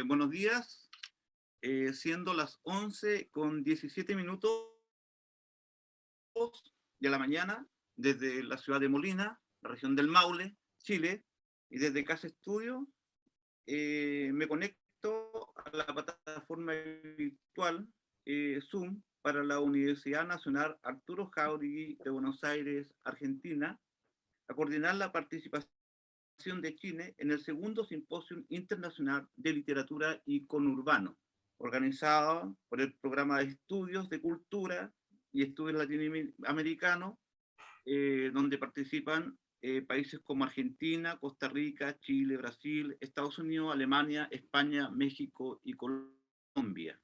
Buenos días, siendo las 11:17 de la mañana, desde la ciudad de Molina, la región del Maule, Chile, y desde Casa Estudio, me conecto a la plataforma virtual Zoom para la Universidad Nacional Arturo Jáuregui de Buenos Aires, Argentina, a coordinar la participación de Chile en el segundo Simposio Internacional de Literatura y Conurbano, organizado por el Programa de Estudios de Cultura y Estudios Latinoamericanos, donde participan países como Argentina, Costa Rica, Chile, Brasil, Estados Unidos, Alemania, España, México y Colombia.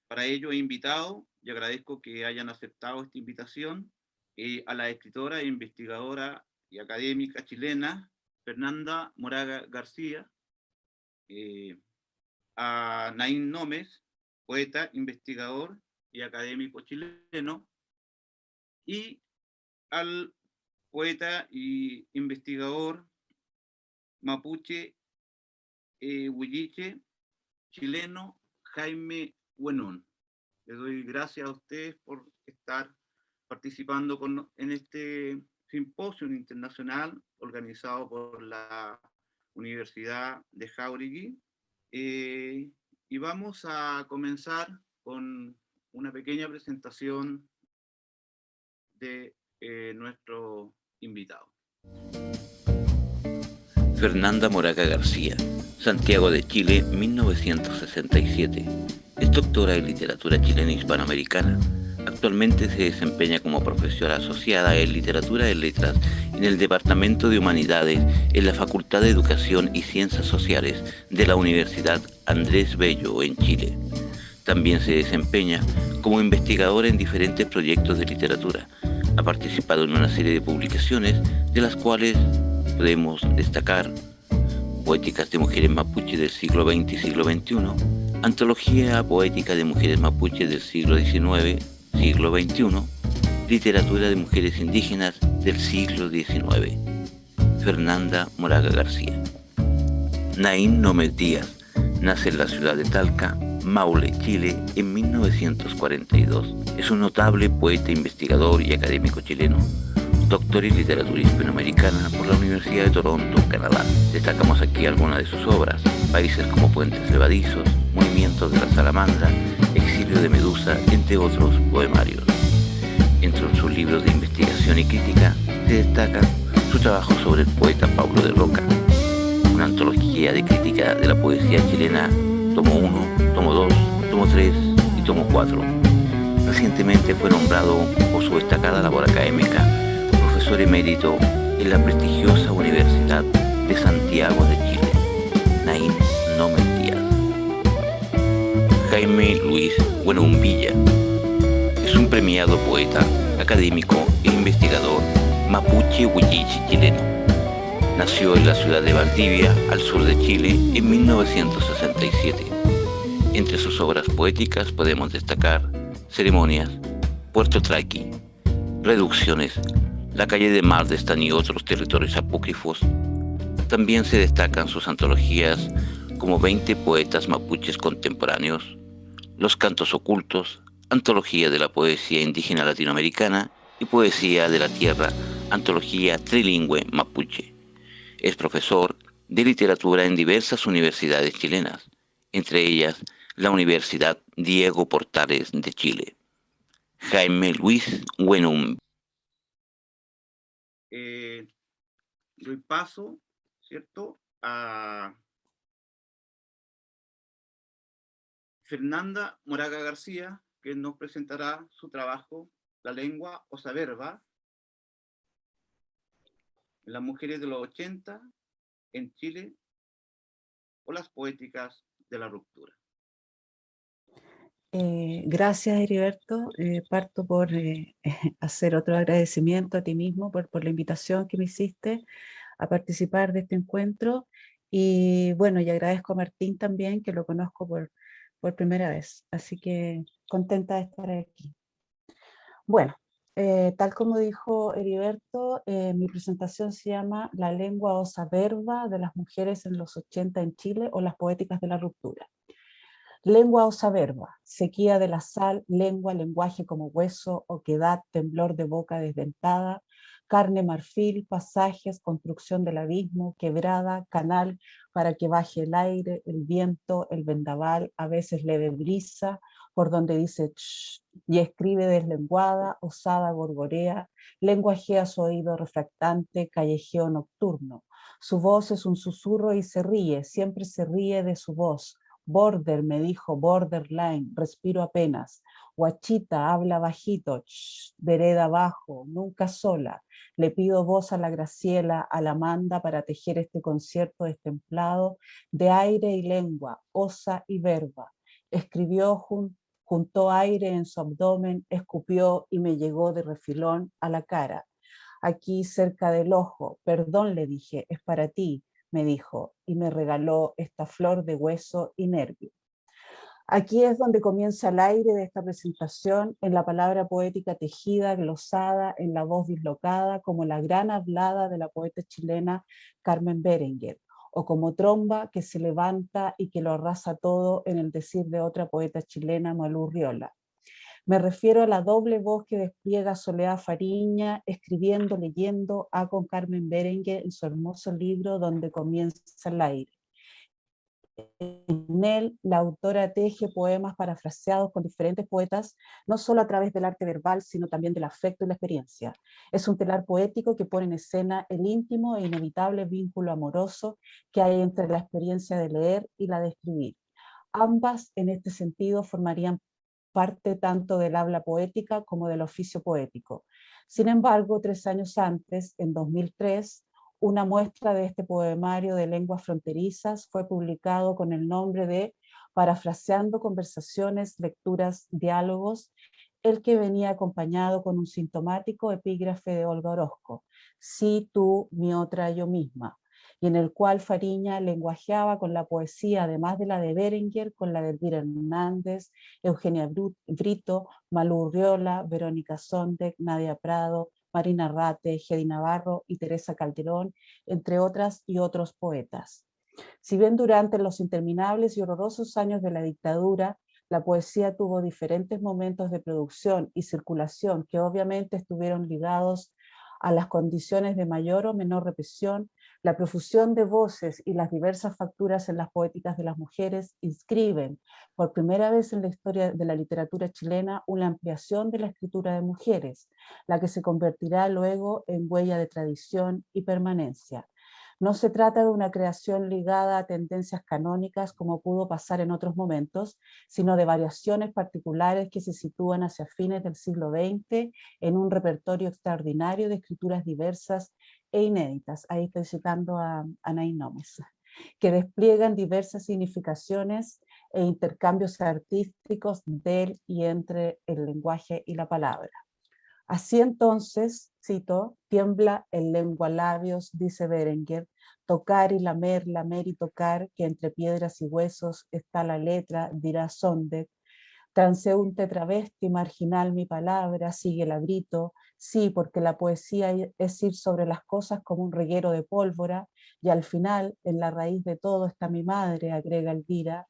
Para ello he invitado, y agradezco que hayan aceptado esta invitación, a la escritora e investigadora y académica chilena Fernanda Moraga García, a Naín Nómez, poeta, investigador y académico chileno, y al poeta y investigador mapuche huilliche chileno Jaime Huenón. Les doy gracias a ustedes por estar participando en este simposio internacional organizado por la Universidad de Jáuregui. Y vamos a comenzar con una pequeña presentación de nuestro invitado. Fernanda Moraga García, Santiago de Chile, 1967. Es doctora en literatura chilena hispanoamericana. Actualmente se desempeña como profesora asociada en literatura y letras en el Departamento de Humanidades en la Facultad de Educación y Ciencias Sociales de la Universidad Andrés Bello en Chile. También se desempeña como investigadora en diferentes proyectos de literatura. Ha participado en una serie de publicaciones, de las cuales podemos destacar Poéticas de Mujeres Mapuche del siglo XX y siglo XXI, Antología Poética de Mujeres Mapuche del siglo XIX, siglo XXI, Literatura de Mujeres Indígenas del siglo XIX. Fernanda Moraga García. Naín Nómez Díaz nace en la ciudad de Talca, Maule, Chile, en 1942. Es un notable poeta, investigador y académico chileno, doctor en literatura hispanoamericana por la Universidad de Toronto, Canadá. Destacamos aquí algunas de sus obras: Países como Puentes Levadizos, Movimientos de la Salamandra, Exilio de Medusa, entre otros poemarios. Entre sus libros de investigación y crítica se destaca su trabajo sobre el poeta Pablo de Roca, una antología de crítica de la poesía chilena, tomo 1, tomo 2, tomo 3 y tomo 4. Recientemente fue nombrado por su destacada labor académica profesor emérito en la prestigiosa Universidad de Santiago de Chile. Naín Nómez Díaz. Jaime Luis Huenón Villa es un premiado poeta, académico e investigador mapuche huilliche chileno. Nació en la ciudad de Valdivia, al sur de Chile, en 1967. Entre sus obras poéticas podemos destacar Ceremonias, Puerto Traqui, Reducciones, La calle de Mardestan y otros territorios apócrifos. También se destacan sus antologías como 20 poetas mapuches contemporáneos, Los cantos ocultos, Antología de la poesía indígena latinoamericana y Poesía de la tierra, antología trilingüe mapuche. Es profesor de literatura en diversas universidades chilenas, entre ellas la Universidad Diego Portales de Chile. Jaime Luis Huenón. Doy paso, ¿cierto?, a Fernanda Moraga García, que nos presentará su trabajo La lengua osaberva en las mujeres de los 80 en Chile o las poéticas de la ruptura. Gracias, Heriberto. Parto por hacer otro agradecimiento a ti mismo por la invitación que me hiciste a participar de este encuentro. Y bueno, y agradezco a Martín también, que lo conozco por primera vez. Así que contenta de estar aquí. Bueno, Tal como dijo Heriberto, mi presentación se llama La lengua osa verba de las mujeres en los 80 en Chile o las poéticas de la ruptura. Lengua osa verba, sequía de la sal, lengua, lenguaje como hueso, oquedad, temblor de boca desdentada, carne marfil, pasajes, construcción del abismo, quebrada, canal para que baje el aire, el viento, el vendaval, a veces leve brisa, por donde dice ch, y escribe deslenguada, osada gorgorea, lenguajea su oído refractante, callejeo nocturno. Su voz es un susurro y se ríe, siempre se ríe de su voz. Border, me dijo, borderline, respiro apenas. Guachita, habla bajito, shh, vereda abajo, nunca sola. Le pido voz a la Graciela, a la Amanda para tejer este concierto destemplado de aire y lengua, osa y verba. Escribió, juntó aire en su abdomen, escupió y me llegó de refilón a la cara. Aquí cerca del ojo, perdón, le dije, es para ti, me dijo, y me regaló esta flor de hueso y nervio. Aquí es donde comienza el aire de esta presentación, en la palabra poética tejida, glosada, en la voz dislocada, como la gran hablada de la poeta chilena Carmen Berenguer, o como tromba que se levanta y que lo arrasa todo en el decir de otra poeta chilena, Malú Riola. Me refiero a la doble voz que despliega Soledad Fariña, escribiendo, leyendo a con Carmen Berenguer en su hermoso libro Donde comienza el aire. En él, la autora teje poemas parafraseados por diferentes poetas, no solo a través del arte verbal, sino también del afecto y la experiencia. Es un telar poético que pone en escena el íntimo e inevitable vínculo amoroso que hay entre la experiencia de leer y la de escribir. Ambas, en este sentido, formarían parte tanto del habla poética como del oficio poético. Sin embargo, 3 años antes, en 2003, una muestra de este poemario de lenguas fronterizas fue publicado con el nombre de Parafraseando conversaciones, lecturas, diálogos, el que venía acompañado con un sintomático epígrafe de Olga Orozco, sí, tú, mi otra, yo misma, y en el cual Fariña lenguajeaba con la poesía, además de la de Berenguer, con la de Elvira Hernández, Eugenia Brito, Malú Urriola, Verónica Sondek, Nadia Prado, Marina Rate, Gedi Navarro y Teresa Calderón, entre otras y otros poetas. Si bien durante los interminables y horrorosos años de la dictadura, la poesía tuvo diferentes momentos de producción y circulación que obviamente estuvieron ligados a las condiciones de mayor o menor represión, la profusión de voces y las diversas facturas en las poéticas de las mujeres inscriben por primera vez en la historia de la literatura chilena una ampliación de la escritura de mujeres, la que se convertirá luego en huella de tradición y permanencia. No se trata de una creación ligada a tendencias canónicas como pudo pasar en otros momentos, sino de variaciones particulares que se sitúan hacia fines del siglo XX en un repertorio extraordinario de escrituras diversas e inéditas. Ahí estoy citando a Anaí Nómez, que despliegan diversas significaciones e intercambios artísticos del y entre el lenguaje y la palabra. Así entonces, cito, tiembla el lengua labios, dice Berenguer, tocar y lamer y tocar, que entre piedras y huesos está la letra, dirá Sondek, transeúnte travesti, marginal mi palabra, sigue el abrito, sí, porque la poesía es ir sobre las cosas como un reguero de pólvora, y al final, en la raíz de todo está mi madre, agrega Elvira,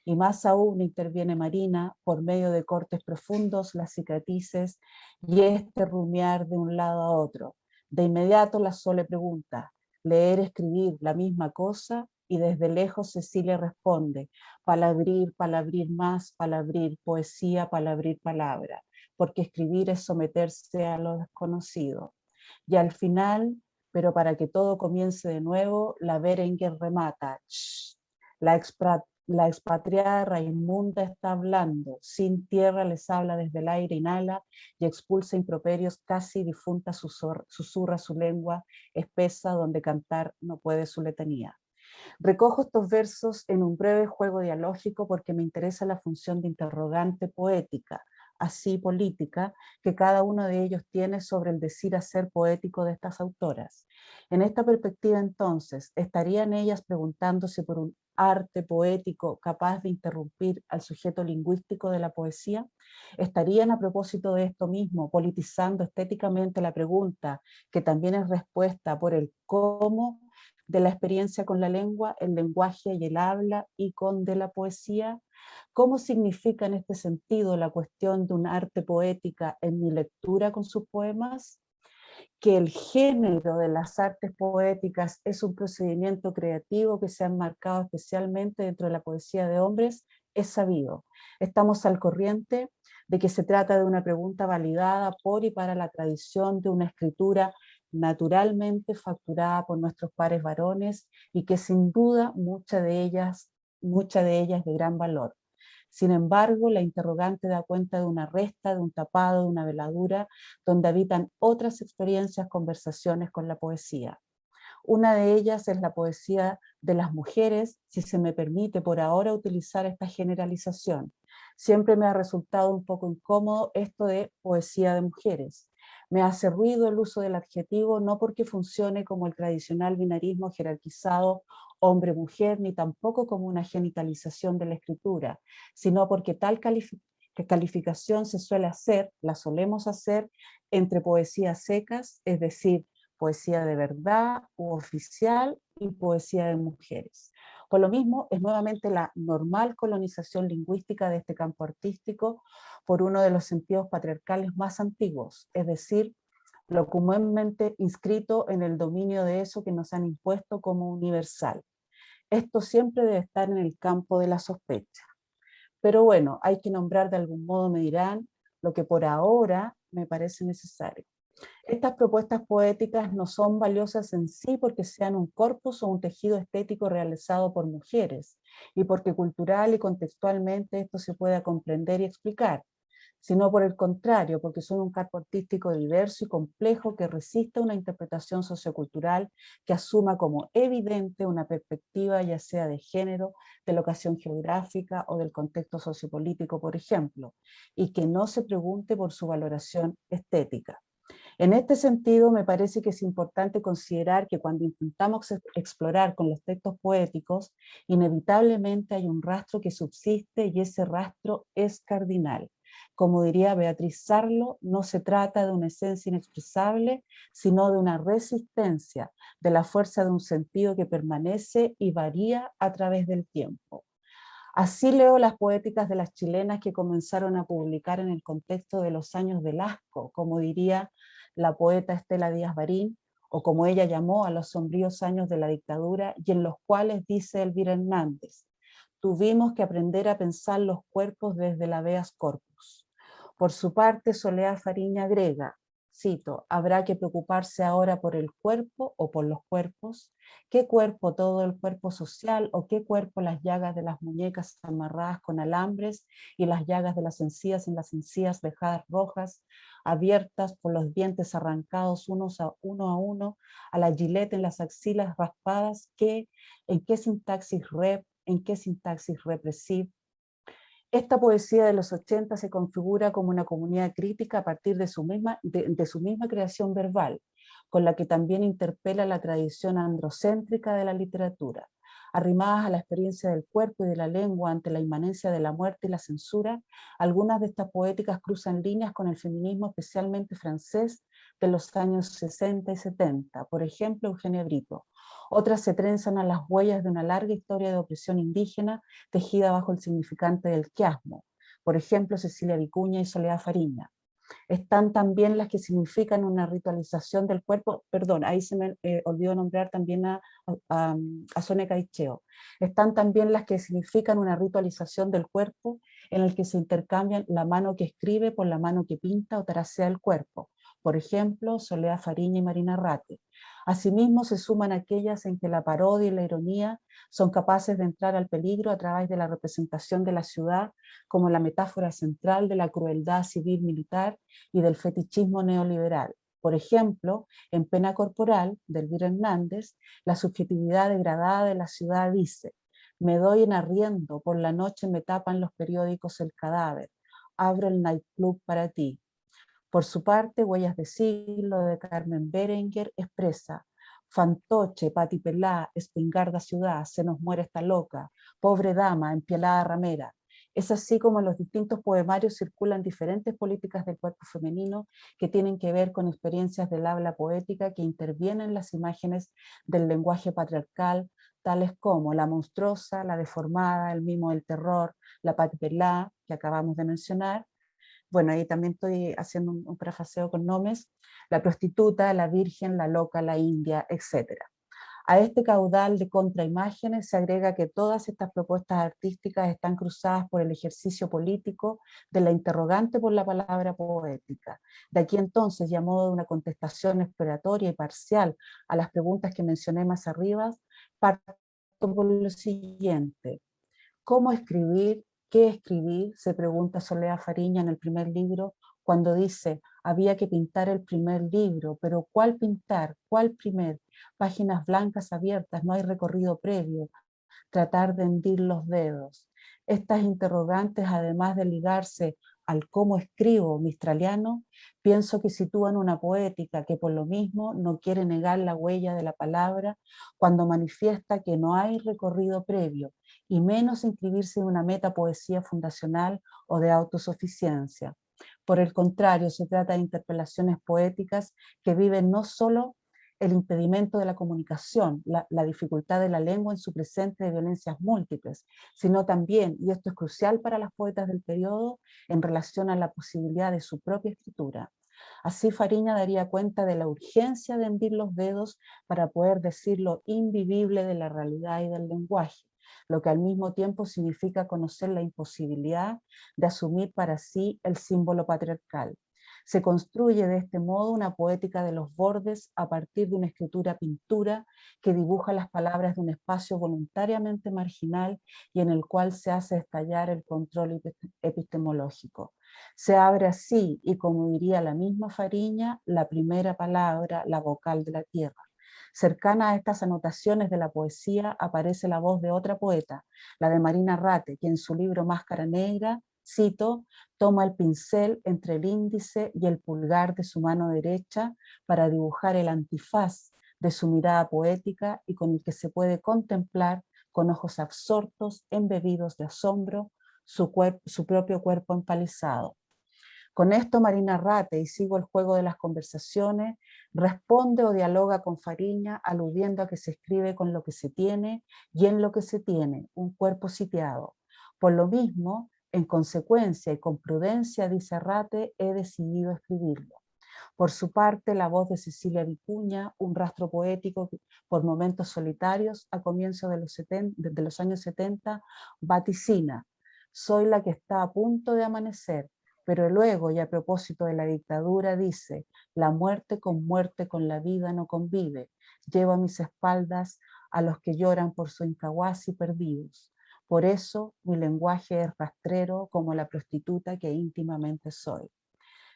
y más aún interviene Marina, por medio de cortes profundos, las cicatrices, y este rumiar de un lado a otro. De inmediato la Sole pregunta, ¿leer, escribir la misma cosa? Y desde lejos Cecilia responde, palabrir más, palabrir poesía, palabrir palabra, porque escribir es someterse a lo desconocido. Y al final, pero para que todo comience de nuevo, la Berenguer remata, shh, la expatriada Raimunda está hablando, sin tierra les habla desde el aire, inhala y expulsa improperios, casi difunta susurra su lengua espesa donde cantar no puede su letanía. Recojo estos versos en un breve juego dialógico porque me interesa la función de interrogante poética, así política, que cada uno de ellos tiene sobre el decir hacer poético de estas autoras. En esta perspectiva, entonces, ¿estarían ellas preguntándose arte poético capaz de interrumpir al sujeto lingüístico de la poesía? ¿Estarían a propósito de esto mismo politizando estéticamente la pregunta, que también es respuesta por el cómo de la experiencia con la lengua, el lenguaje y el habla y con de la poesía? ¿Cómo significa en este sentido la cuestión de un arte poética en mi lectura con sus poemas? Que el género de las artes poéticas es un procedimiento creativo que se ha enmarcado especialmente dentro de la poesía de hombres, es sabido. Estamos al corriente de que se trata de una pregunta validada por y para la tradición de una escritura naturalmente facturada por nuestros pares varones y que sin duda muchas de ellas de gran valor. Sin embargo, la interrogante da cuenta de una resta, de un tapado, de una veladura, donde habitan otras experiencias, conversaciones con la poesía. Una de ellas es la poesía de las mujeres, si se me permite por ahora utilizar esta generalización. Siempre me ha resultado un poco incómodo esto de poesía de mujeres. Me hace ruido el uso del adjetivo, no porque funcione como el tradicional binarismo jerarquizado hombre-mujer, ni tampoco como una genitalización de la escritura, sino porque tal calificación se suele hacer, la solemos hacer, entre poesías secas, es decir, poesía de verdad u oficial y poesía de mujeres. Por lo mismo, es nuevamente la normal colonización lingüística de este campo artístico por uno de los sentidos patriarcales más antiguos, es decir, lo comúnmente inscrito en el dominio de eso que nos han impuesto como universal. Esto siempre debe estar en el campo de la sospecha. Pero bueno, hay que nombrar de algún modo, me dirán, lo que por ahora me parece necesario. Estas propuestas poéticas no son valiosas en sí porque sean un corpus o un tejido estético realizado por mujeres y porque cultural y contextualmente esto se pueda comprender y explicar, sino por el contrario, porque son un campo artístico diverso y complejo que resiste una interpretación sociocultural que asuma como evidente una perspectiva ya sea de género, de locación geográfica o del contexto sociopolítico, por ejemplo, y que no se pregunte por su valoración estética. En este sentido, me parece que es importante considerar que cuando intentamos explorar con los textos poéticos, inevitablemente hay un rastro que subsiste y ese rastro es cardinal. Como diría Beatriz Sarlo, no se trata de una esencia inexpresable, sino de una resistencia, de la fuerza de un sentido que permanece y varía a través del tiempo. Así leo las poéticas de las chilenas que comenzaron a publicar en el contexto de los años del asco, como diría la poeta Estela Díaz Barín, o como ella llamó a los sombríos años de la dictadura, y en los cuales dice Elvira Hernández: tuvimos que aprender a pensar los cuerpos desde el habeas corpus. Por su parte, Soledad Fariña agrega, cito, habrá que preocuparse ahora por el cuerpo o por los cuerpos. ¿Qué cuerpo? ¿Todo el cuerpo social? ¿O qué cuerpo? Las llagas de las muñecas amarradas con alambres y las llagas de las encías en las encías dejadas rojas, abiertas por los dientes arrancados uno a uno, a la gilete en las axilas raspadas, ¿en qué sintaxis rep? ¿En qué sintaxis represiva? Esta poesía de los 80 se configura como una comunidad crítica a partir de su misma creación verbal, con la que también interpela la tradición androcéntrica de la literatura. Arrimadas a la experiencia del cuerpo y de la lengua ante la inmanencia de la muerte y la censura, algunas de estas poéticas cruzan líneas con el feminismo especialmente francés de los años 60 y 70, por ejemplo Eugenia Brito. Otras se trenzan a las huellas de una larga historia de opresión indígena tejida bajo el significante del quiasmo, por ejemplo Cecilia Vicuña y Soledad Fariña. Están también las que significan una ritualización del cuerpo, perdón, ahí se me olvidó nombrar también a Sonia Caicheo. Están también las que significan una ritualización del cuerpo en el que se intercambian la mano que escribe por la mano que pinta o tracea el cuerpo, por ejemplo Soledad Fariña y Marina Rate. Asimismo se suman aquellas en que la parodia y la ironía son capaces de entrar al peligro a través de la representación de la ciudad como la metáfora central de la crueldad civil-militar y del fetichismo neoliberal. Por ejemplo, en Pena Corporal, de Elvira Hernández, la subjetividad degradada de la ciudad dice: me doy en arriendo, por la noche me tapan los periódicos el cadáver, abro el nightclub para ti. Por su parte, Huellas de siglo de Carmen Berenguer expresa: Fantoche, patipelá, espingarda ciudad, se nos muere esta loca, pobre dama, empielada ramera. Es así como en los distintos poemarios circulan diferentes políticas del cuerpo femenino que tienen que ver con experiencias del habla poética que intervienen en las imágenes del lenguaje patriarcal, tales como la monstruosa, la deformada, el mimo del terror, la patipelá, que acabamos de mencionar. Bueno, ahí también estoy haciendo un prefaceo con nombres, la prostituta, la virgen, la loca, la india, etc. A este caudal de contraimágenes se agrega que todas estas propuestas artísticas están cruzadas por el ejercicio político de la interrogante por la palabra poética. De aquí entonces, y a modo de una contestación exploratoria y parcial a las preguntas que mencioné más arriba, parto por lo siguiente. ¿Cómo escribir? ¿Qué escribir? Se pregunta Soledad Fariña en el primer libro, cuando dice, había que pintar el primer libro, pero ¿cuál pintar? ¿Cuál primer? Páginas blancas abiertas, no hay recorrido previo, tratar de hendir los dedos. Estas interrogantes, además de ligarse al cómo escribo mistraliano, pienso que sitúan una poética que por lo mismo no quiere negar la huella de la palabra cuando manifiesta que no hay recorrido previo, y menos inscribirse en una metapoesía fundacional o de autosuficiencia. Por el contrario, se trata de interpelaciones poéticas que viven no solo el impedimento de la comunicación, la dificultad de la lengua en su presente de violencias múltiples, sino también, y esto es crucial para las poetas del periodo, en relación a la posibilidad de su propia escritura. Así Fariña daría cuenta de la urgencia de hendir los dedos para poder decir lo invivible de la realidad y del lenguaje, lo que al mismo tiempo significa conocer la imposibilidad de asumir para sí el símbolo patriarcal. Se construye de este modo una poética de los bordes a partir de una escritura-pintura que dibuja las palabras de un espacio voluntariamente marginal y en el cual se hace estallar el control epistemológico. Se abre así, y como diría la misma Fariña, la primera palabra, la vocal de la tierra. Cercana a estas anotaciones de la poesía aparece la voz de otra poeta, la de Marina Rate, que en su libro Máscara Negra, cito, toma el pincel entre el índice y el pulgar de su mano derecha para dibujar el antifaz de su mirada poética y con el que se puede contemplar con ojos absortos, embebidos de asombro, su propio cuerpo empalizado. Con esto Marina Rate, y sigo el juego de las conversaciones, responde o dialoga con Fariña aludiendo a que se escribe con lo que se tiene y en lo que se tiene, un cuerpo sitiado. Por lo mismo, en consecuencia y con prudencia, dice Rate, he decidido escribirlo. Por su parte, la voz de Cecilia Vicuña, un rastro poético por momentos solitarios a comienzos de los años 70, vaticina: soy la que está a punto de amanecer, pero luego, y a propósito de la dictadura, dice, la muerte con la vida no convive, llevo a mis espaldas a los que lloran por su Incahuasi perdidos. Por eso mi lenguaje es rastrero como la prostituta que íntimamente soy.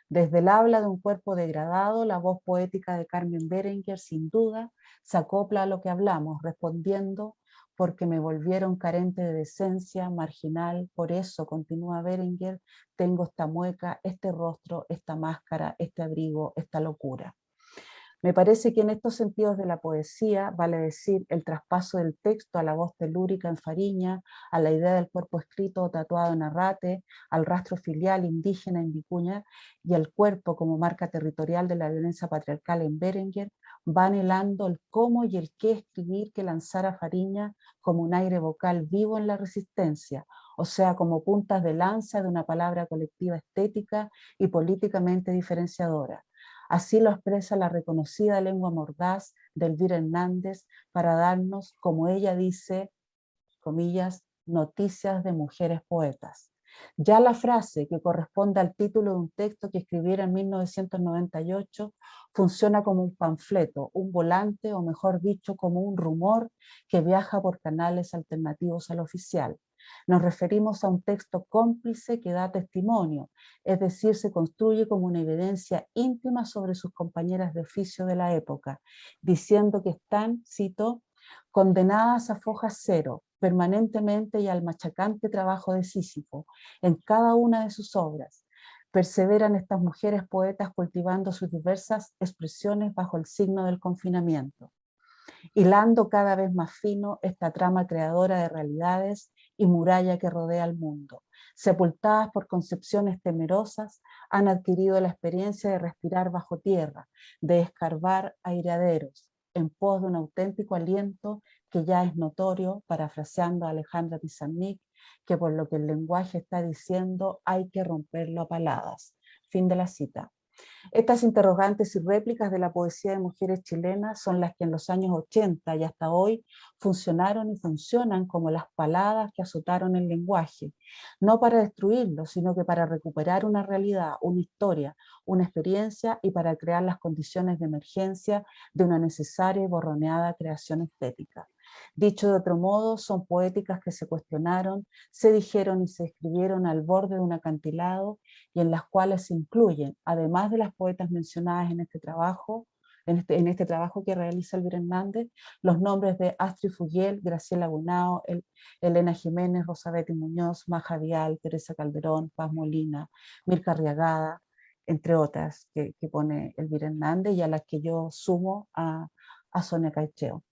Desde el habla de un cuerpo degradado, la voz poética de Carmen Berenguer, sin duda, se acopla a lo que hablamos, respondiendo: porque me volvieron carente de decencia, marginal, por eso, continúa Berenguer, tengo esta mueca, este rostro, esta máscara, este abrigo, esta locura. Me parece que en estos sentidos de la poesía, vale decir, el traspaso del texto a la voz telúrica en Fariña, a la idea del cuerpo escrito o tatuado en Arrate, al rastro filial indígena en Vicuña y al cuerpo como marca territorial de la violencia patriarcal en Berenguer, van helando el cómo y el qué escribir que lanzara Fariña como un aire vocal vivo en la resistencia, o sea, como puntas de lanza de una palabra colectiva estética y políticamente diferenciadora. Así lo expresa la reconocida lengua mordaz de Elvira Hernández para darnos, como ella dice, comillas, noticias de mujeres poetas. Ya la frase, que corresponde al título de un texto que escribiera en 1998, funciona como un panfleto, un volante, o mejor dicho, como un rumor que viaja por canales alternativos al oficial. Nos referimos a un texto cómplice que da testimonio, es decir, se construye como una evidencia íntima sobre sus compañeras de oficio de la época, diciendo que están, cito, condenadas a foja cero, permanentemente y al machacante trabajo de Sísifo, en cada una de sus obras. Perseveran estas mujeres poetas cultivando sus diversas expresiones bajo el signo del confinamiento. hilando cada vez más fino esta trama creadora de realidades y muralla que rodea al mundo. Sepultadas por concepciones temerosas, han adquirido la experiencia de respirar bajo tierra, de escarbar aireaderos, en pos de un auténtico aliento que ya es notorio, parafraseando a Alejandra Pizarnik, que por lo que el lenguaje está diciendo hay que romperlo a paladas. Fin de la cita. Estas interrogantes y réplicas de la poesía de mujeres chilenas son las que en los años 80 y hasta hoy funcionaron y funcionan como las paladas que azotaron el lenguaje, no para destruirlo, sino que para recuperar una realidad, una historia, una experiencia y para crear las condiciones de emergencia de una necesaria y borroneada creación estética. Dicho de otro modo, son poéticas que se cuestionaron, se dijeron y se escribieron al borde de un acantilado y en las cuales se incluyen, además de las poetas mencionadas en este trabajo que realiza Elvira Hernández, los nombres de Astrid Fuguel, Graciela Bonao, Elena Jiménez, Rosabeth Muñoz, Maja Vial, Teresa Calderón, Paz Molina, Mirka Arriagada, entre otras que pone Elvira Hernández y a las que yo sumo a Sonia Caicheo.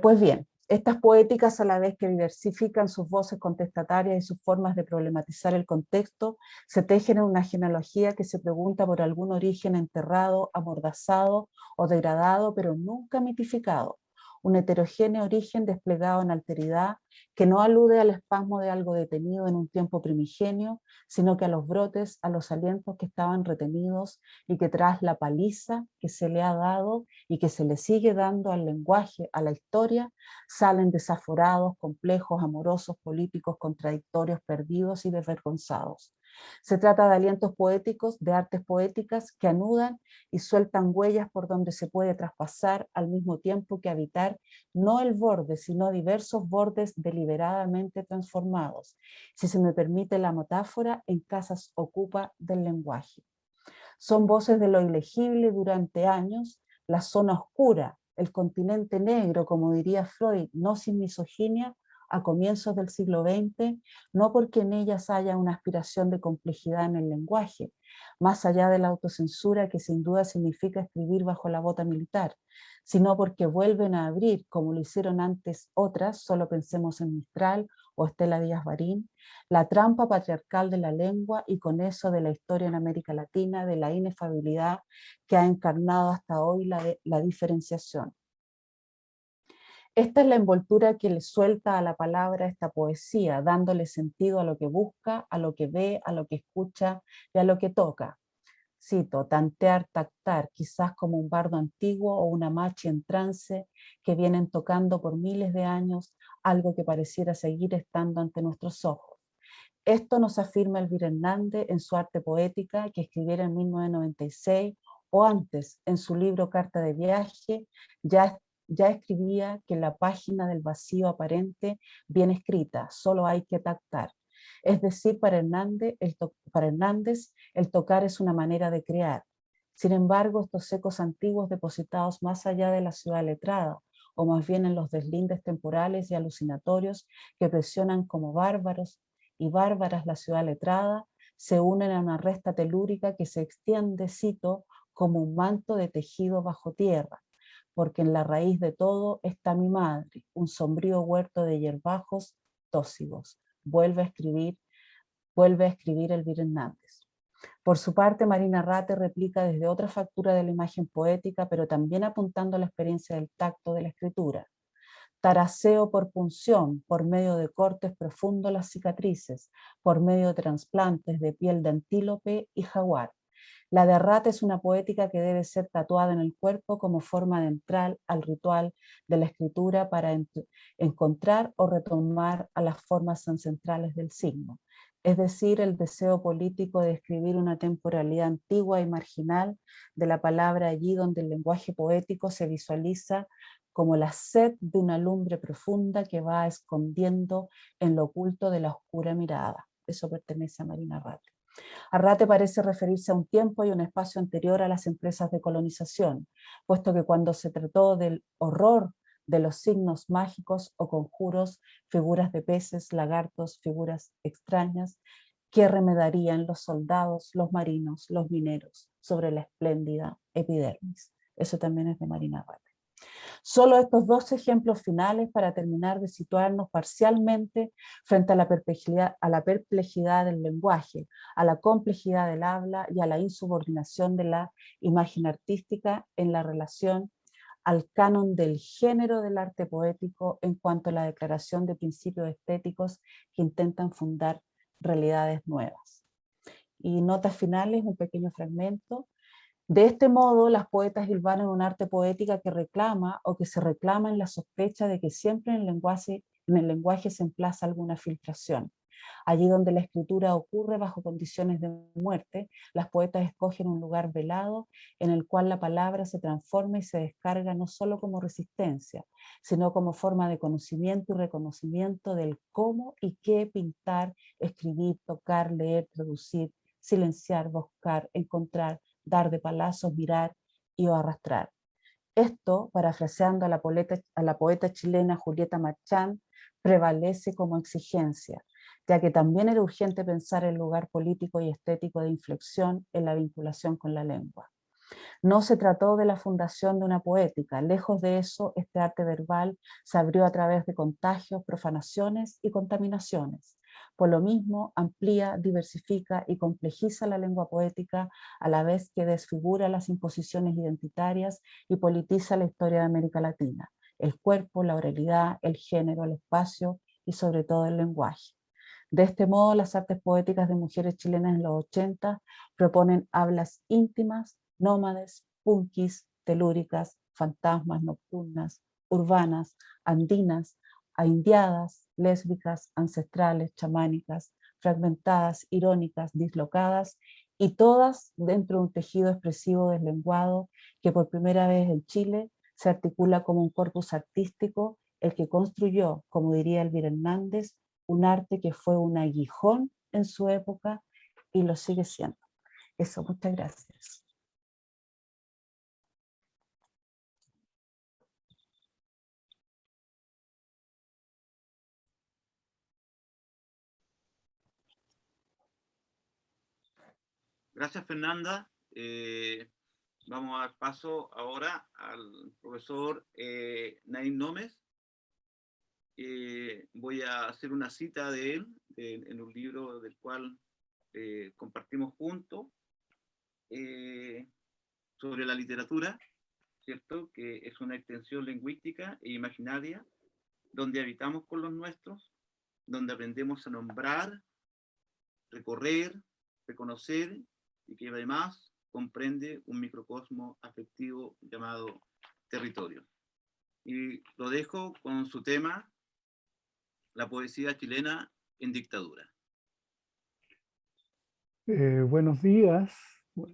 Pues bien, estas poéticas, a la vez que diversifican sus voces contestatarias y sus formas de problematizar el contexto, se tejen en una genealogía que se pregunta por algún origen enterrado, amordazado o degradado, pero nunca mitificado. Un heterogéneo origen desplegado en alteridad que no alude al espasmo de algo detenido en un tiempo primigenio, sino que a los brotes, a los alientos que estaban retenidos y que tras la paliza que se le ha dado y que se le sigue dando al lenguaje, a la historia, salen desaforados, complejos, amorosos, políticos, contradictorios, perdidos y desvergonzados. Se trata de alientos poéticos, de artes poéticas que anudan y sueltan huellas por donde se puede traspasar al mismo tiempo que habitar no el borde, sino diversos bordes deliberadamente transformados. Si se me permite la metáfora, en casas ocupa del lenguaje. Son voces de lo ilegible durante años, la zona oscura, el continente negro, como diría Freud, no sin misoginia, a comienzos del siglo XX, no porque en ellas haya una aspiración de complejidad en el lenguaje, más allá de la autocensura que sin duda significa escribir bajo la bota militar, sino porque vuelven a abrir, como lo hicieron antes otras, solo pensemos en Mistral o Estela Díaz Barín, la trampa patriarcal de la lengua y con eso de la historia en América Latina, de la inefabilidad que ha encarnado hasta hoy la diferenciación. Esta es la envoltura que le suelta a la palabra esta poesía, dándole sentido a lo que busca, a lo que ve, a lo que escucha y a lo que toca. Cito, tantear, tactar, quizás como un bardo antiguo o una machi en trance que vienen tocando por miles de años algo que pareciera seguir estando ante nuestros ojos. Esto nos afirma Elvira Hernández en su arte poética que escribiera en 1996 o antes en su libro Carta de viaje, ya escribía que la página del vacío aparente bien escrita, solo hay que tactar. Es decir, para Hernández, el tocar es una manera de crear. Sin embargo, estos ecos antiguos depositados más allá de la ciudad letrada, o más bien en los deslindes temporales y alucinatorios que presionan como bárbaros y bárbaras la ciudad letrada, se unen a una resta telúrica que se extiende, cito, como un manto de tejido bajo tierra, porque en la raíz de todo está mi madre, un sombrío huerto de hierbajos tóxicos. Vuelve a escribir Elvira Hernández. Por su parte, Marina Ratte replica desde otra factura de la imagen poética, pero también apuntando a la experiencia del tacto de la escritura. Taraseo por punción, por medio de cortes profundos las cicatrices, por medio de trasplantes de piel de antílope y jaguar. La de Ratte es una poética que debe ser tatuada en el cuerpo como forma de entrar al ritual de la escritura para encontrar o retomar a las formas ancestrales del signo. Es decir, el deseo político de escribir una temporalidad antigua y marginal de la palabra allí donde el lenguaje poético se visualiza como la sed de una lumbre profunda que va escondiendo en lo oculto de la oscura mirada. Eso pertenece a Marina Ratte. Arrate parece referirse a un tiempo y un espacio anterior a las empresas de colonización, puesto que cuando se trató del horror de los signos mágicos o conjuros, figuras de peces, lagartos, figuras extrañas, que remedarían los soldados, los marinos, los mineros, sobre la espléndida epidermis. Eso también es de Marina Ratte. Solo estos dos ejemplos finales para terminar de situarnos parcialmente frente a la perplejidad del lenguaje, a la complejidad del habla y a la insubordinación de la imagen artística en la relación al canon del género del arte poético en cuanto a la declaración de principios estéticos que intentan fundar realidades nuevas. Y notas finales, un pequeño fragmento. De este modo, las poetas hilvanan un arte poética que reclama o que se reclama en la sospecha de que siempre en el lenguaje se emplaza alguna filtración. Allí donde la escritura ocurre bajo condiciones de muerte, las poetas escogen un lugar velado en el cual la palabra se transforma y se descarga no solo como resistencia, sino como forma de conocimiento y reconocimiento del cómo y qué pintar, escribir, tocar, leer, traducir, silenciar, buscar, encontrar, dar de palazos, mirar y o arrastrar. Esto, parafraseando a la poeta chilena Julieta Marchand, prevalece como exigencia, ya que también era urgente pensar el lugar político y estético de inflexión en la vinculación con la lengua. No se trató de la fundación de una poética, lejos de eso, este arte verbal se abrió a través de contagios, profanaciones y contaminaciones. Por lo mismo, amplía, diversifica y complejiza la lengua poética a la vez que desfigura las imposiciones identitarias y politiza la historia de América Latina, el cuerpo, la oralidad, el género, el espacio y sobre todo el lenguaje. De este modo, las artes poéticas de mujeres chilenas en los 80 proponen hablas íntimas, nómades, punkis, telúricas, fantasmas, nocturnas, urbanas, andinas, aindiadas, lésbicas, ancestrales, chamánicas, fragmentadas, irónicas, dislocadas, y todas dentro de un tejido expresivo deslenguado que por primera vez en Chile se articula como un corpus artístico, el que construyó, como diría Elvira Hernández, un arte que fue un aguijón en su época y lo sigue siendo. Eso, muchas gracias. Gracias, Fernanda. Vamos a dar paso ahora al profesor Naim Nómez. Voy a hacer una cita de él en un libro del cual compartimos juntos sobre la literatura, ¿cierto? Que es una extensión lingüística e imaginaria donde habitamos con los nuestros, donde aprendemos a nombrar, recorrer, reconocer y que además comprende un microcosmo afectivo llamado territorio. Y lo dejo con su tema, la poesía chilena en dictadura. Buenos días,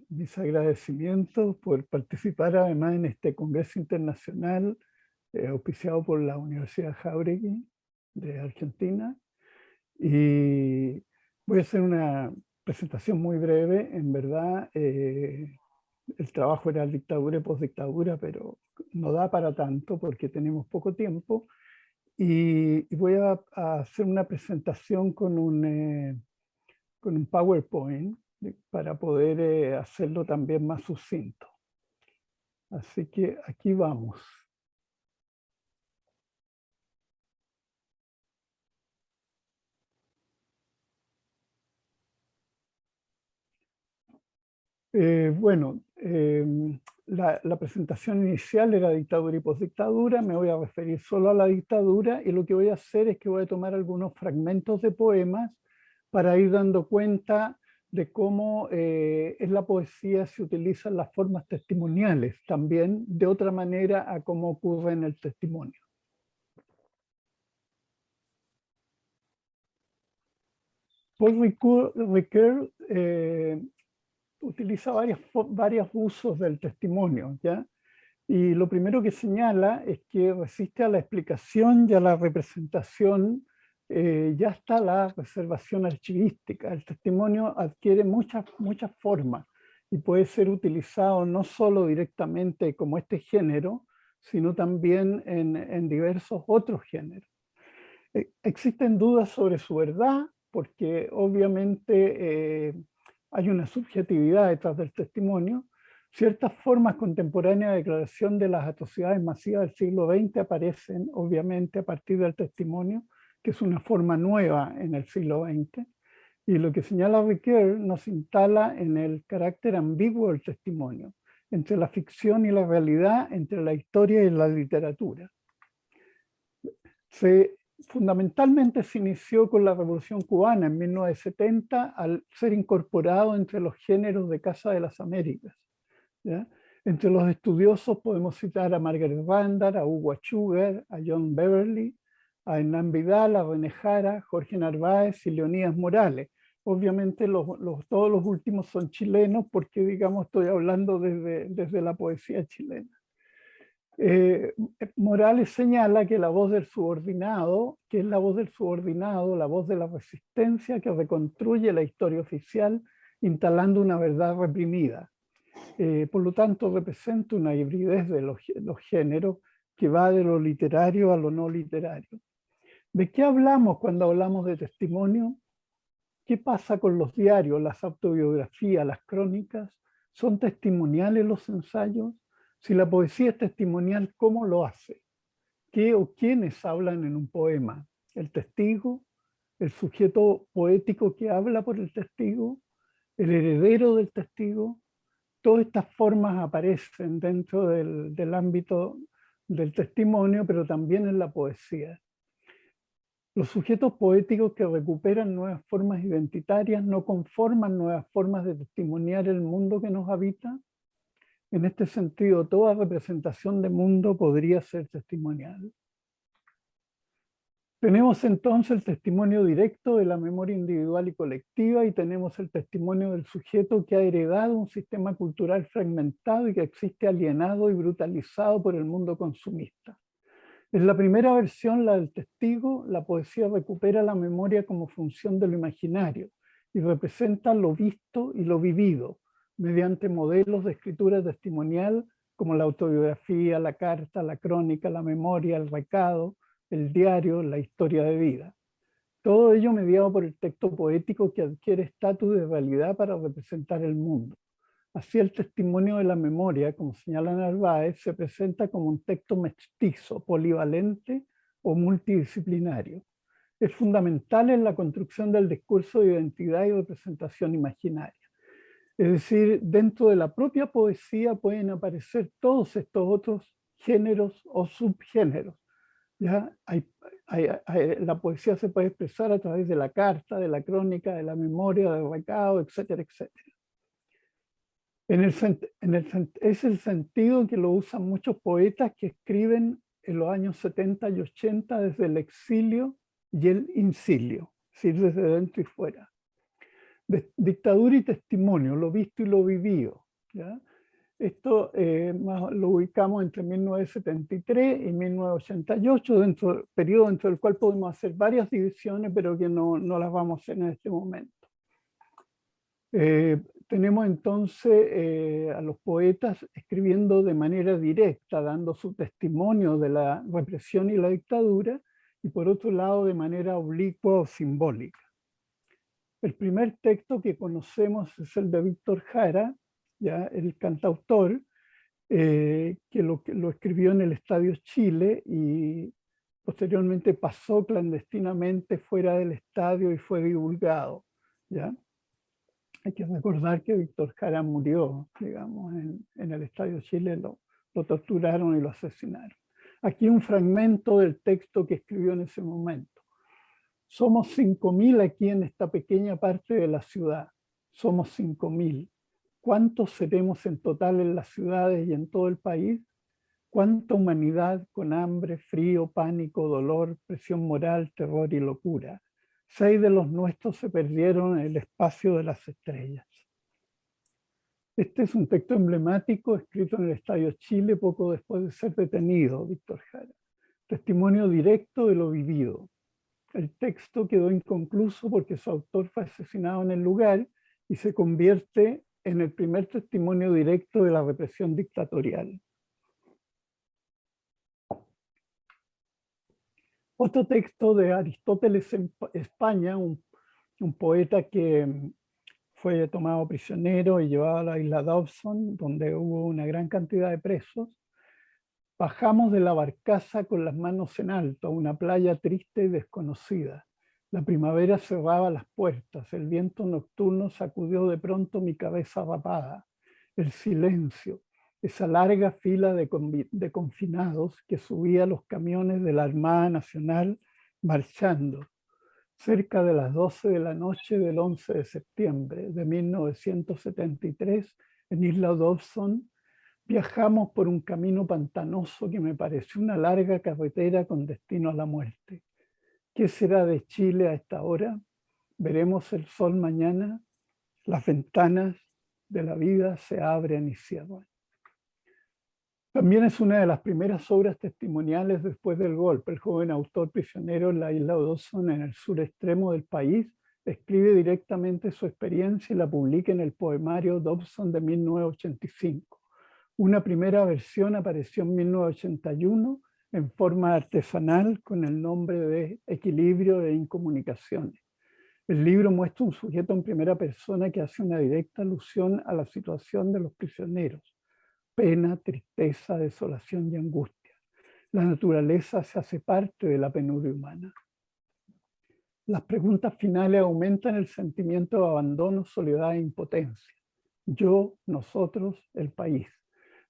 mis agradecimientos por participar además en este Congreso Internacional auspiciado por la Universidad Jáuregui de Argentina. Y voy a hacer una presentación muy breve. En verdad, el trabajo era dictadura y postdictadura, pero no da para tanto porque tenemos poco tiempo. Y voy a hacer una presentación con un PowerPoint para poder hacerlo también más sucinto. Así que aquí vamos. La presentación inicial era dictadura y postdictadura. Me voy a referir solo a la dictadura y lo que voy a hacer es que voy a tomar algunos fragmentos de poemas para ir dando cuenta de cómo en la poesía se utilizan las formas testimoniales también de otra manera a cómo ocurre en el testimonio. Paul Ricoeur utiliza varios usos del testimonio, ¿ya? Y lo primero que señala es que resiste a la explicación y a la representación, ya está la reservación archivística. El testimonio adquiere muchas formas y puede ser utilizado no solo directamente como este género, sino también en diversos otros géneros. Existen dudas sobre su verdad, porque obviamente hay una subjetividad detrás del testimonio, Ciertas formas contemporáneas de declaración de las atrocidades masivas del siglo XX aparecen, obviamente, a partir del testimonio, que es una forma nueva en el siglo XX, y lo que señala Ricoeur nos instala en el carácter ambiguo del testimonio, entre la ficción y la realidad, entre la historia y la literatura. Fundamentalmente se inició con la Revolución Cubana en 1970 al ser incorporado entre los géneros de Casa de las Américas, ¿ya? Entre los estudiosos podemos citar a Margaret Randall, a Hugo Achugar, a John Beverly, a Hernán Vidal, a René Jara, Jorge Narváez y Leonidas Morales. Obviamente todos los últimos son chilenos porque, digamos, estoy hablando desde la poesía chilena. Morales señala que la voz del subordinado, que es la voz del subordinado, la voz de la resistencia que reconstruye la historia oficial instalando una verdad reprimida. Por lo tanto, representa una hibridez de los géneros que va de lo literario a lo no literario. ¿De qué hablamos cuando hablamos de testimonio? ¿Qué pasa con los diarios, las autobiografías, las crónicas? ¿Son testimoniales los ensayos? Si la poesía es testimonial, ¿cómo lo hace? ¿Qué o quiénes hablan en un poema? ¿El testigo? ¿El sujeto poético que habla por el testigo? ¿El heredero del testigo? Todas estas formas aparecen dentro del ámbito del testimonio, pero también en la poesía. Los sujetos poéticos que recuperan nuevas formas identitarias no conforman nuevas formas de testimoniar el mundo que nos habita. En este sentido, toda representación de mundo podría ser testimonial. Tenemos entonces el testimonio directo de la memoria individual y colectiva y tenemos el testimonio del sujeto que ha heredado un sistema cultural fragmentado y que existe alienado y brutalizado por el mundo consumista. En la primera versión, la del testigo, la poesía recupera la memoria como función de lo imaginario y representa lo visto y lo vivido mediante modelos de escritura testimonial como la autobiografía, la carta, la crónica, la memoria, el recado, el diario, la historia de vida. Todo ello mediado por el texto poético que adquiere estatus de realidad para representar el mundo. Así el testimonio de la memoria, como señala Narváez, se presenta como un texto mestizo, polivalente o multidisciplinario. Es fundamental en la construcción del discurso de identidad y representación imaginaria. Es decir, dentro de la propia poesía pueden aparecer todos estos otros géneros o subgéneros. ¿Ya? La poesía se puede expresar a través de la carta, de la crónica, de la memoria, del recado, etcétera, etcétera. Es el sentido que lo usan muchos poetas que escriben en los años 70 y 80 desde el exilio y el incilio, es decir, desde dentro y fuera. Dictadura y testimonio, lo visto y lo vivido, ¿ya? Esto lo ubicamos entre 1973 y 1988, periodo dentro del cual podemos hacer varias divisiones, pero que no las vamos a hacer en este momento. Tenemos entonces a los poetas escribiendo de manera directa, dando su testimonio de la represión y la dictadura, y por otro lado de manera oblicua o simbólica. El primer texto que conocemos es el de Víctor Jara, ¿ya? El cantautor, que lo escribió en el Estadio Chile y posteriormente pasó clandestinamente fuera del estadio y fue divulgado, ¿ya? Hay que recordar que Víctor Jara murió, digamos, en el Estadio Chile, lo torturaron y lo asesinaron. Aquí un fragmento del texto que escribió en ese momento. Somos 5.000 aquí en esta pequeña parte de la ciudad. Somos 5.000. ¿Cuántos seremos en total en las ciudades y en todo el país? ¿Cuánta humanidad con hambre, frío, pánico, dolor, presión moral, terror y locura? 6 de los nuestros se perdieron en el espacio de las estrellas. Este es un texto emblemático escrito en el Estadio Chile poco después de ser detenido, Víctor Jara. Testimonio directo de lo vivido. El texto quedó inconcluso porque su autor fue asesinado en el lugar y se convierte en el primer testimonio directo de la represión dictatorial. Otro texto de Aristóteles en España, un poeta que fue tomado prisionero y llevado a la isla Dobson, donde hubo una gran cantidad de presos. Bajamos de la barcaza con las manos en alto a una playa triste y desconocida. La primavera cerraba las puertas, el viento nocturno sacudió de pronto mi cabeza rapada. El silencio, esa larga fila de confinados que subía los camiones de la Armada Nacional marchando. Cerca de las 12 de la noche del 11 de septiembre de 1973, en Isla Dobson, viajamos por un camino pantanoso que me pareció una larga carretera con destino a la muerte. ¿Qué será de Chile a esta hora? ¿Veremos el sol mañana? Las ventanas de la vida se abren y cierran. También es una de las primeras obras testimoniales después del golpe. El joven autor prisionero en la isla Dobson, en el sur extremo del país, escribe directamente su experiencia y la publica en el poemario Dobson de 1985. Una primera versión apareció en 1981 en forma artesanal con el nombre de Equilibrio e Incomunicaciones. El libro muestra un sujeto en primera persona que hace una directa alusión a la situación de los prisioneros. Pena, tristeza, desolación y angustia. La naturaleza se hace parte de la penuria humana. Las preguntas finales aumentan el sentimiento de abandono, soledad e impotencia. Yo, nosotros, el país.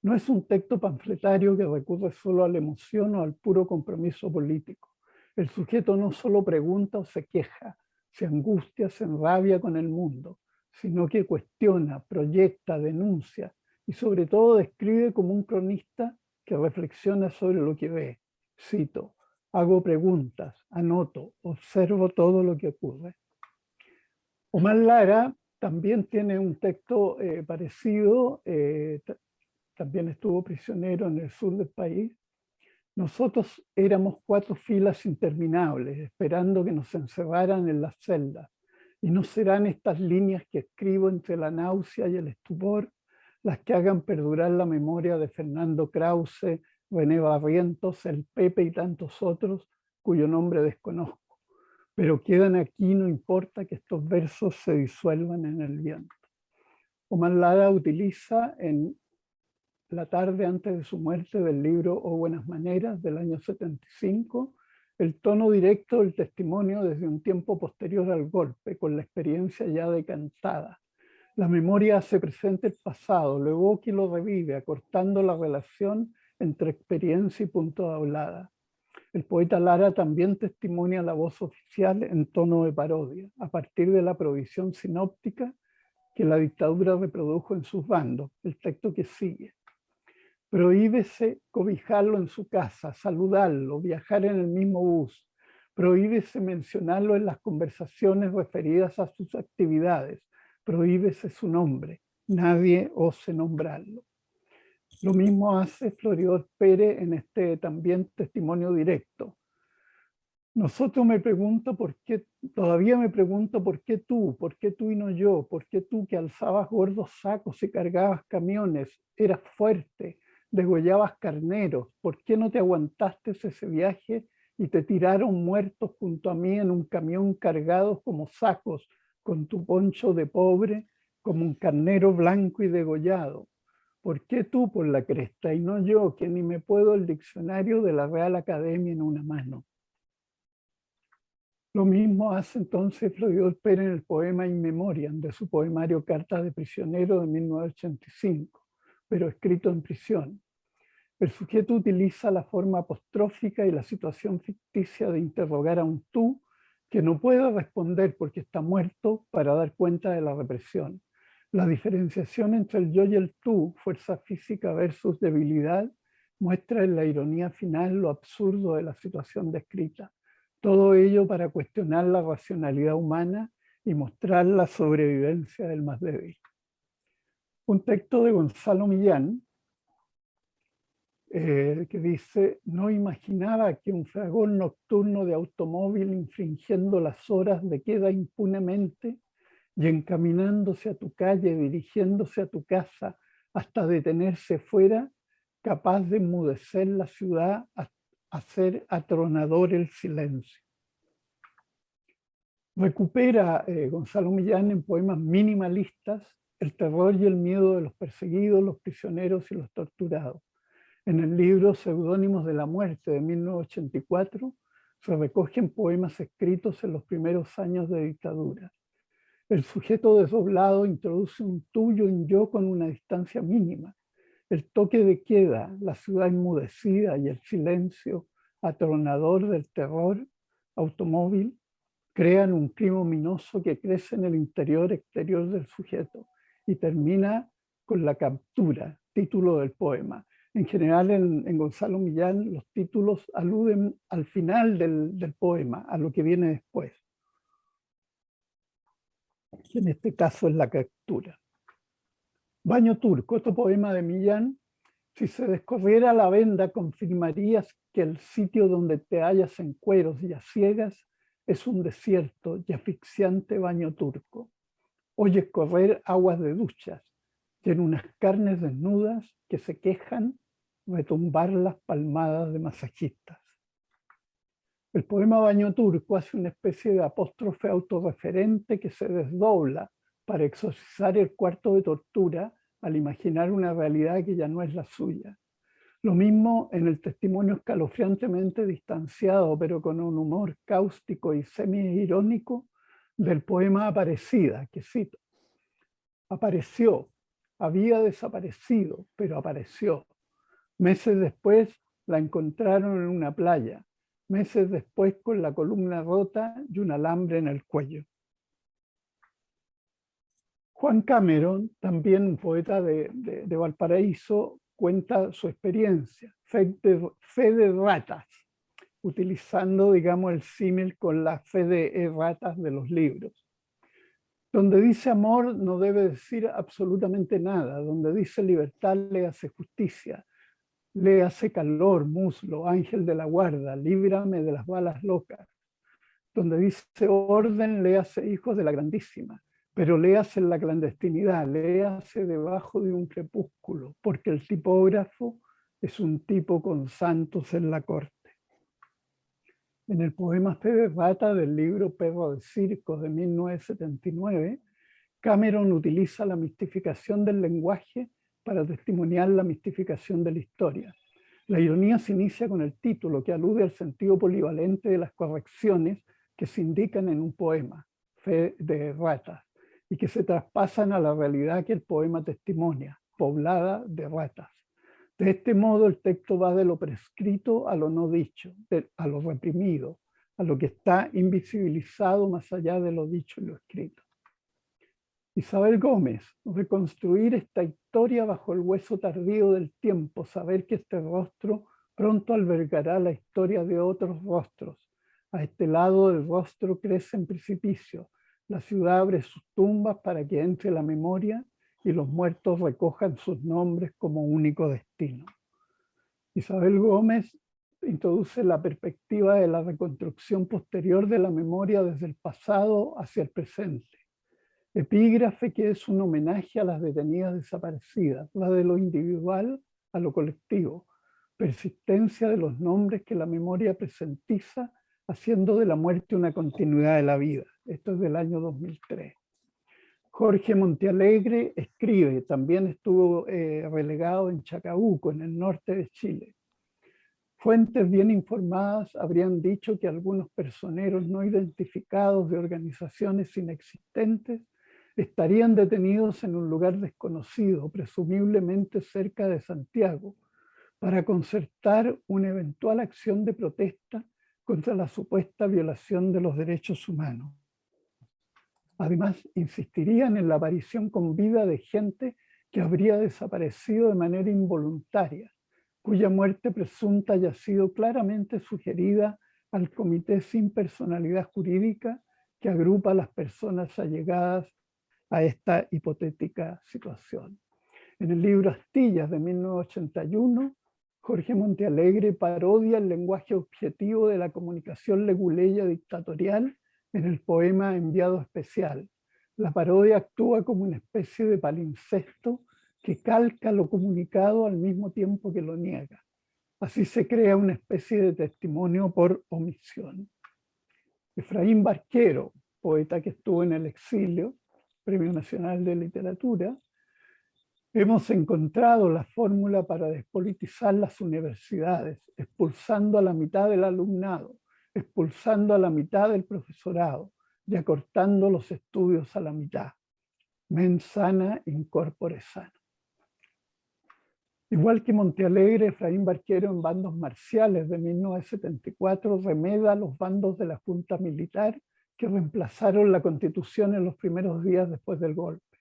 No es un texto panfletario que recurre solo a la emoción o al puro compromiso político. El sujeto no solo pregunta o se queja, se angustia, se enrabia con el mundo, sino que cuestiona, proyecta, denuncia y sobre todo describe como un cronista que reflexiona sobre lo que ve. Cito: hago preguntas, anoto, observo todo lo que ocurre. Omar Lara también tiene un texto parecido, también estuvo prisionero en el sur del país. Nosotros éramos 4 filas interminables, esperando que nos encerraran en las celdas. Y no serán estas líneas que escribo entre la náusea y el estupor las que hagan perdurar la memoria de Fernando Krause, René Barrientos, el Pepe y tantos otros cuyo nombre desconozco. Pero quedan aquí, no importa que estos versos se disuelvan en el viento. Omar Lara utiliza en la tarde antes de su muerte del libro O Buenas Maneras del año 75, el tono directo del testimonio desde un tiempo posterior al golpe, con la experiencia ya decantada. La memoria hace presente el pasado, lo evoca y lo revive, acortando la relación entre experiencia y punto de hablada. El poeta Lara también testimonia la voz oficial en tono de parodia, a partir de la provisión sinóptica que la dictadura reprodujo en sus bandos, el texto que sigue. Prohíbese cobijarlo en su casa, saludarlo, viajar en el mismo bus. Prohíbese mencionarlo en las conversaciones referidas a sus actividades. Prohíbese su nombre. Nadie ose nombrarlo. Lo mismo hace Floridor Pérez en este también testimonio directo. Todavía me pregunto por qué tú y no yo, por qué tú que alzabas gordos sacos y cargabas camiones, eras fuerte, degollabas carneros, ¿por qué no te aguantaste ese viaje y te tiraron muertos junto a mí en un camión cargados como sacos, con tu poncho de pobre, como un carnero blanco y degollado? ¿Por qué tú por la cresta y no yo, que ni me puedo el diccionario de la Real Academia en una mano? Lo mismo hace entonces Floridor Pérez en el poema In Memoriam de su poemario Cartas de prisionero de 1985, pero escrito en prisión. El sujeto utiliza la forma apostrófica y la situación ficticia de interrogar a un tú que no puede responder porque está muerto para dar cuenta de la represión. La diferenciación entre el yo y el tú, fuerza física versus debilidad, muestra en la ironía final lo absurdo de la situación descrita. Todo ello para cuestionar la racionalidad humana y mostrar la sobrevivencia del más débil. Un texto de Gonzalo Millán, que dice: no imaginaba que un fragor nocturno de automóvil infringiendo las horas de queda impunemente y encaminándose a tu calle, dirigiéndose a tu casa hasta detenerse fuera, capaz de enmudecer la ciudad, hacer atronador el silencio. Recupera Gonzalo Millán en poemas minimalistas el terror y el miedo de los perseguidos, los prisioneros y los torturados. En el libro Seudónimos de la Muerte de 1984 se recogen poemas escritos en los primeros años de dictadura. El sujeto desdoblado introduce un tuyo y un yo con una distancia mínima. El toque de queda, la ciudad enmudecida y el silencio atronador del terror automóvil crean un clima ominoso que crece en el interior-exterior del sujeto y termina con la captura, título del poema. En general, en Gonzalo Millán, los títulos aluden al final del poema, a lo que viene después. En este caso es la captura. Baño turco, otro poema de Millán. Si se descorriera la venda, confirmarías que el sitio donde te hallas en cueros y a ciegas es un desierto y asfixiante baño turco. Oyes correr aguas de duchas y en unas carnes desnudas que se quejan retumbar las palmadas de masajistas. El poema Baño turco hace una especie de apóstrofe autorreferente que se desdobla para exorcizar el cuarto de tortura al imaginar una realidad que ya no es la suya. Lo mismo en el testimonio escalofriantemente distanciado, pero con un humor cáustico y semi-irónico del poema Aparecida, que cito. Apareció, había desaparecido, pero apareció. Meses después la encontraron en una playa, meses después con la columna rota y un alambre en el cuello. Juan Cameron, también un poeta de Valparaíso, cuenta su experiencia, fe de ratas, utilizando, digamos, el símil con la fe de ratas de los libros. Donde dice amor no debe decir absolutamente nada, donde dice libertad le hace justicia, le hace calor, muslo, ángel de la guarda, líbrame de las balas locas. Donde dice orden le hace hijos de la grandísima, pero léase en la clandestinidad, léase debajo de un crepúsculo, porque el tipógrafo es un tipo con santos en la corte. En el poema Fe de rata del libro Perro de Circo de 1979, Cameron utiliza la mistificación del lenguaje para testimoniar la mistificación de la historia. La ironía se inicia con el título, que alude al sentido polivalente de las correcciones que se indican en un poema, Fe de ratas, y que se traspasan a la realidad que el poema testimonia, poblada de ratas. De este modo el texto va de lo prescrito a lo no dicho, a lo reprimido, a lo que está invisibilizado más allá de lo dicho y lo escrito. Isabel Gómez, reconstruir esta historia bajo el hueso tardío del tiempo, saber que este rostro pronto albergará la historia de otros rostros. A este lado del rostro crecen precipicios. La ciudad abre sus tumbas para que entre la memoria y los muertos recojan sus nombres como único destino. Isabel Gómez introduce la perspectiva de la reconstrucción posterior de la memoria desde el pasado hacia el presente. Epígrafe que es un homenaje a las detenidas desaparecidas, va de lo individual a lo colectivo. Persistencia de los nombres que la memoria presentiza, haciendo de la muerte una continuidad de la vida. Esto es del año 2003. Jorge Montealegre escribe, también estuvo relegado en Chacabuco, en el norte de Chile. Fuentes bien informadas habrían dicho que algunos personeros no identificados de organizaciones inexistentes estarían detenidos en un lugar desconocido, presumiblemente cerca de Santiago, para concertar una eventual acción de protesta contra la supuesta violación de los derechos humanos. Además, insistirían en la aparición con vida de gente que habría desaparecido de manera involuntaria, cuya muerte presunta haya sido claramente sugerida al comité sin personalidad jurídica que agrupa a las personas allegadas a esta hipotética situación. En el libro Astillas de 1981, Jorge Montealegre parodia el lenguaje objetivo de la comunicación leguleya dictatorial en el poema Enviado Especial. La parodia actúa como una especie de palincesto que calca lo comunicado al mismo tiempo que lo niega. Así se crea una especie de testimonio por omisión. Efraín Barquero, poeta que estuvo en el exilio, Premio Nacional de Literatura, hemos encontrado la fórmula para despolitizar las universidades, expulsando a la mitad del alumnado, expulsando a la mitad del profesorado y acortando los estudios a la mitad. Mens sana in corpore sano. Igual que Montealegre, Efraín Barquero en Bandos Marciales de 1974 remeda los bandos de la Junta Militar que reemplazaron la Constitución en los primeros días después del golpe.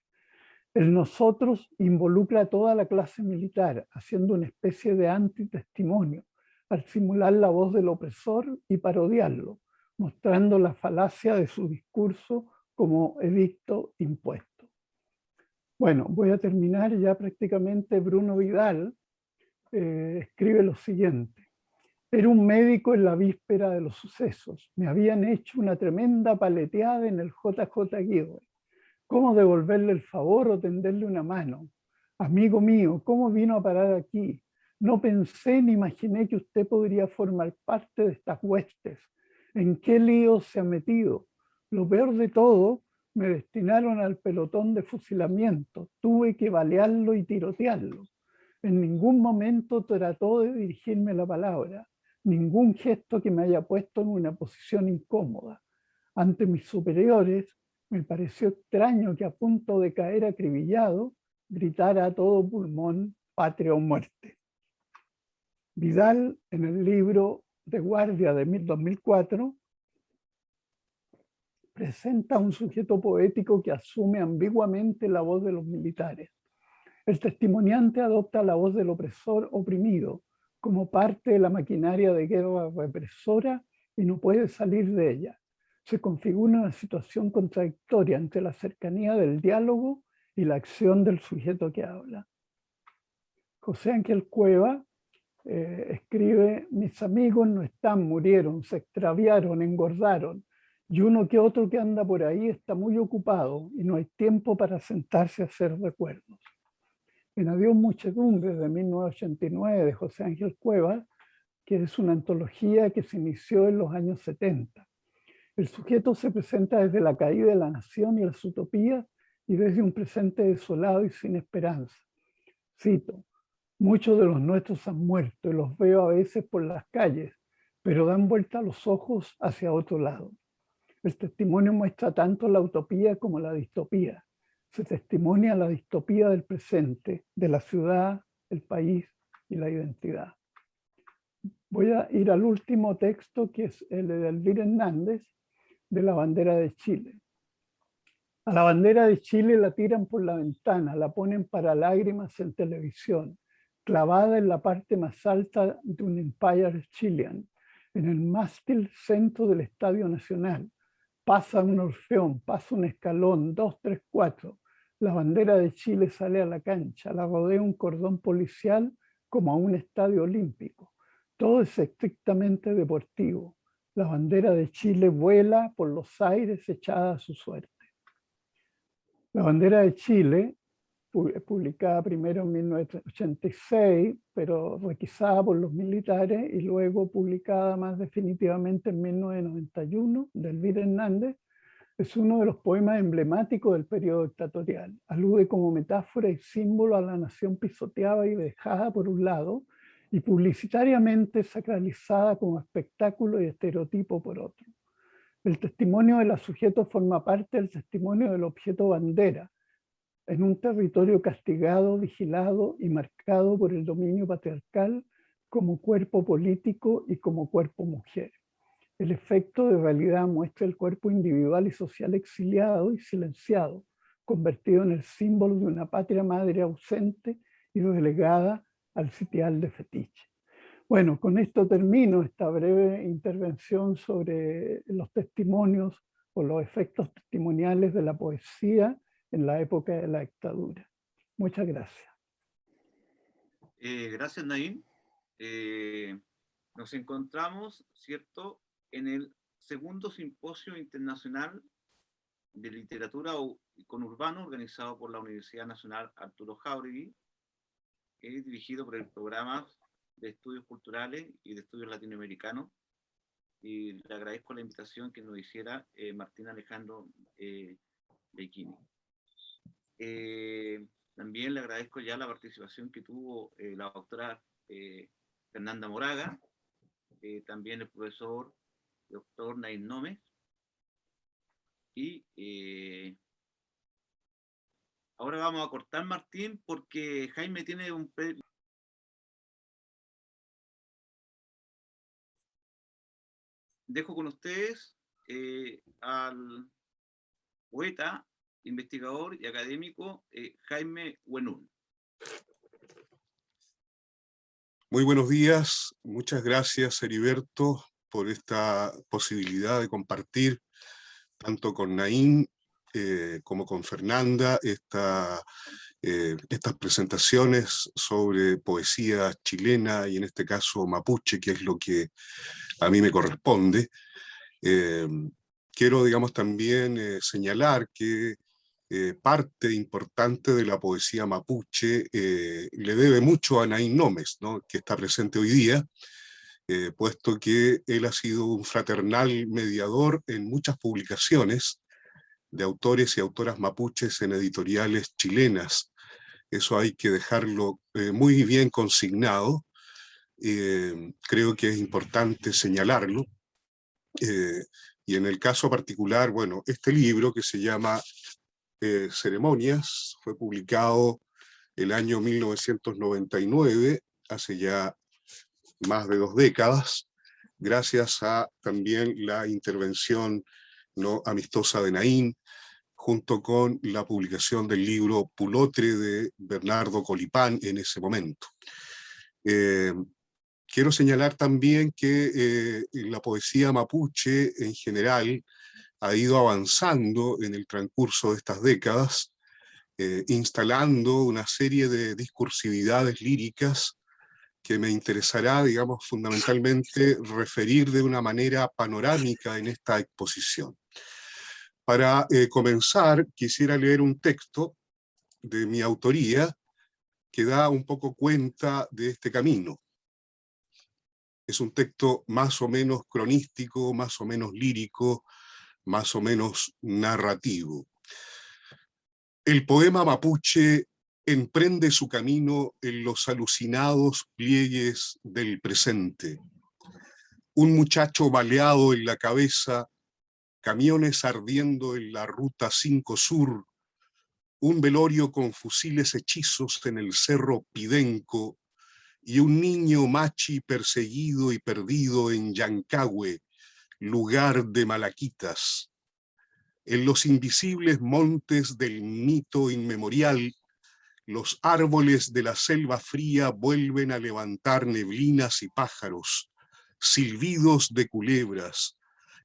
El nosotros involucra a toda la clase militar, haciendo una especie de antitestimonio, al simular la voz del opresor y parodiarlo, mostrando la falacia de su discurso como edicto impuesto. Bueno, voy a terminar ya prácticamente. Bruno Vidal escribe lo siguiente. Era un médico en la víspera de los sucesos. Me habían hecho una tremenda paleteada en el JJ Guido. ¿Cómo devolverle el favor o tenderle una mano? Amigo mío, ¿cómo vino a parar aquí? No pensé ni imaginé que usted podría formar parte de estas huestes. ¿En qué lío se ha metido? Lo peor de todo, me destinaron al pelotón de fusilamiento. Tuve que balearlo y tirotearlo. En ningún momento trató de dirigirme la palabra. Ningún gesto que me haya puesto en una posición incómoda. Ante mis superiores, me pareció extraño que a punto de caer acribillado, gritara a todo pulmón, patria o muerte. Vidal, en el libro de Guardia de 2004, presenta un sujeto poético que asume ambiguamente la voz de los militares. El testimoniante adopta la voz del opresor oprimido como parte de la maquinaria de guerra represora y no puede salir de ella. Se configura una situación contradictoria entre la cercanía del diálogo y la acción del sujeto que habla. José Ángel Cueva escribe: mis amigos no están, murieron, se extraviaron, engordaron, y uno que otro que anda por ahí está muy ocupado y no hay tiempo para sentarse a hacer recuerdos. En Adiós Muchedumbre de 1989 de José Ángel Cueva, que es una antología que se inició en los años 70. El sujeto se presenta desde la caída de la nación y las utopías y desde un presente desolado y sin esperanza. Cito: muchos de los nuestros han muerto y los veo a veces por las calles, pero dan vuelta los ojos hacia otro lado. El testimonio muestra tanto la utopía como la distopía. Se testimonia la distopía del presente, de la ciudad, el país y la identidad. Voy a ir al último texto, que es el de Elvira Hernández, de La bandera de Chile. A la bandera de Chile la tiran por la ventana, la ponen para lágrimas en televisión, clavada en la parte más alta de un Empire Chilean, en el mástil centro del Estadio Nacional. Pasa un orfeón, pasa un escalón, 2, 3, 4. La bandera de Chile sale a la cancha, la rodea un cordón policial como a un estadio olímpico. Todo es estrictamente deportivo. La bandera de Chile vuela por los aires echada a su suerte. La bandera de Chile, publicada primero en 1986, pero requisada por los militares, y luego publicada más definitivamente en 1991, de Elvira Hernández, es uno de los poemas emblemáticos del periodo dictatorial. Alude como metáfora y símbolo a la nación pisoteada y vejada por un lado, y publicitariamente sacralizada como espectáculo y estereotipo por otro. El testimonio de la sujeto forma parte del testimonio del objeto bandera, en un territorio castigado, vigilado y marcado por el dominio patriarcal como cuerpo político y como cuerpo mujer. El efecto de realidad muestra el cuerpo individual y social exiliado y silenciado, convertido en el símbolo de una patria madre ausente y relegada al sitial de fetiche. Bueno, con esto termino esta breve intervención sobre los testimonios o los efectos testimoniales de la poesía en la época de la dictadura. Muchas gracias. Gracias, Naim. Nos encontramos, ¿cierto?, en el segundo Simposio Internacional de Literatura Conurbano organizado por la Universidad Nacional Arturo Jáuregui, dirigido por el Programa de Estudios Culturales y de Estudios Latinoamericanos y le agradezco la invitación que nos hiciera Martín Alejandro Leikini. También le agradezco ya la participación que tuvo la doctora Fernanda Moraga, también el profesor doctor Nain Nómez, y ahora vamos a cortar, Martín, porque Jaime tiene un... Dejo con ustedes al poeta, investigador y académico Jaime Huenún. Muy buenos días, muchas gracias Heriberto por esta posibilidad de compartir tanto con Naín como con Fernanda estas presentaciones sobre poesía chilena y en este caso mapuche, que es lo que a mí me corresponde. Quiero, digamos, también señalar que parte importante de la poesía mapuche le debe mucho a Nain Nómez, ¿no?, que está presente hoy día, puesto que él ha sido un fraternal mediador en muchas publicaciones de autores y autoras mapuches en editoriales chilenas. Eso hay que dejarlo muy bien consignado. Creo que es importante señalarlo. Y en el caso particular, bueno, este libro que se llama Ceremonias fue publicado el año 1999, hace ya más de 2 décadas, gracias a también la intervención no amistosa de Naín, junto con la publicación del libro Pulotre de Bernardo Colipán en ese momento. Quiero señalar también que la poesía mapuche en general ha ido avanzando en el transcurso de estas décadas, instalando una serie de discursividades líricas que me interesará, digamos, fundamentalmente referir de una manera panorámica en esta exposición. Para comenzar, quisiera leer un texto de mi autoría que da un poco cuenta de este camino. Es un texto más o menos cronístico, más o menos lírico, más o menos narrativo. El poema mapuche emprende su camino en los alucinados pliegues del presente. Un muchacho baleado en la cabeza, camiones ardiendo en la ruta 5 Sur, un velorio con fusiles hechizos en el cerro Pidenco y un niño machi perseguido y perdido en Yancahue, lugar de malaquitas. En los invisibles montes del mito inmemorial, los árboles de la selva fría vuelven a levantar neblinas y pájaros, silbidos de culebras,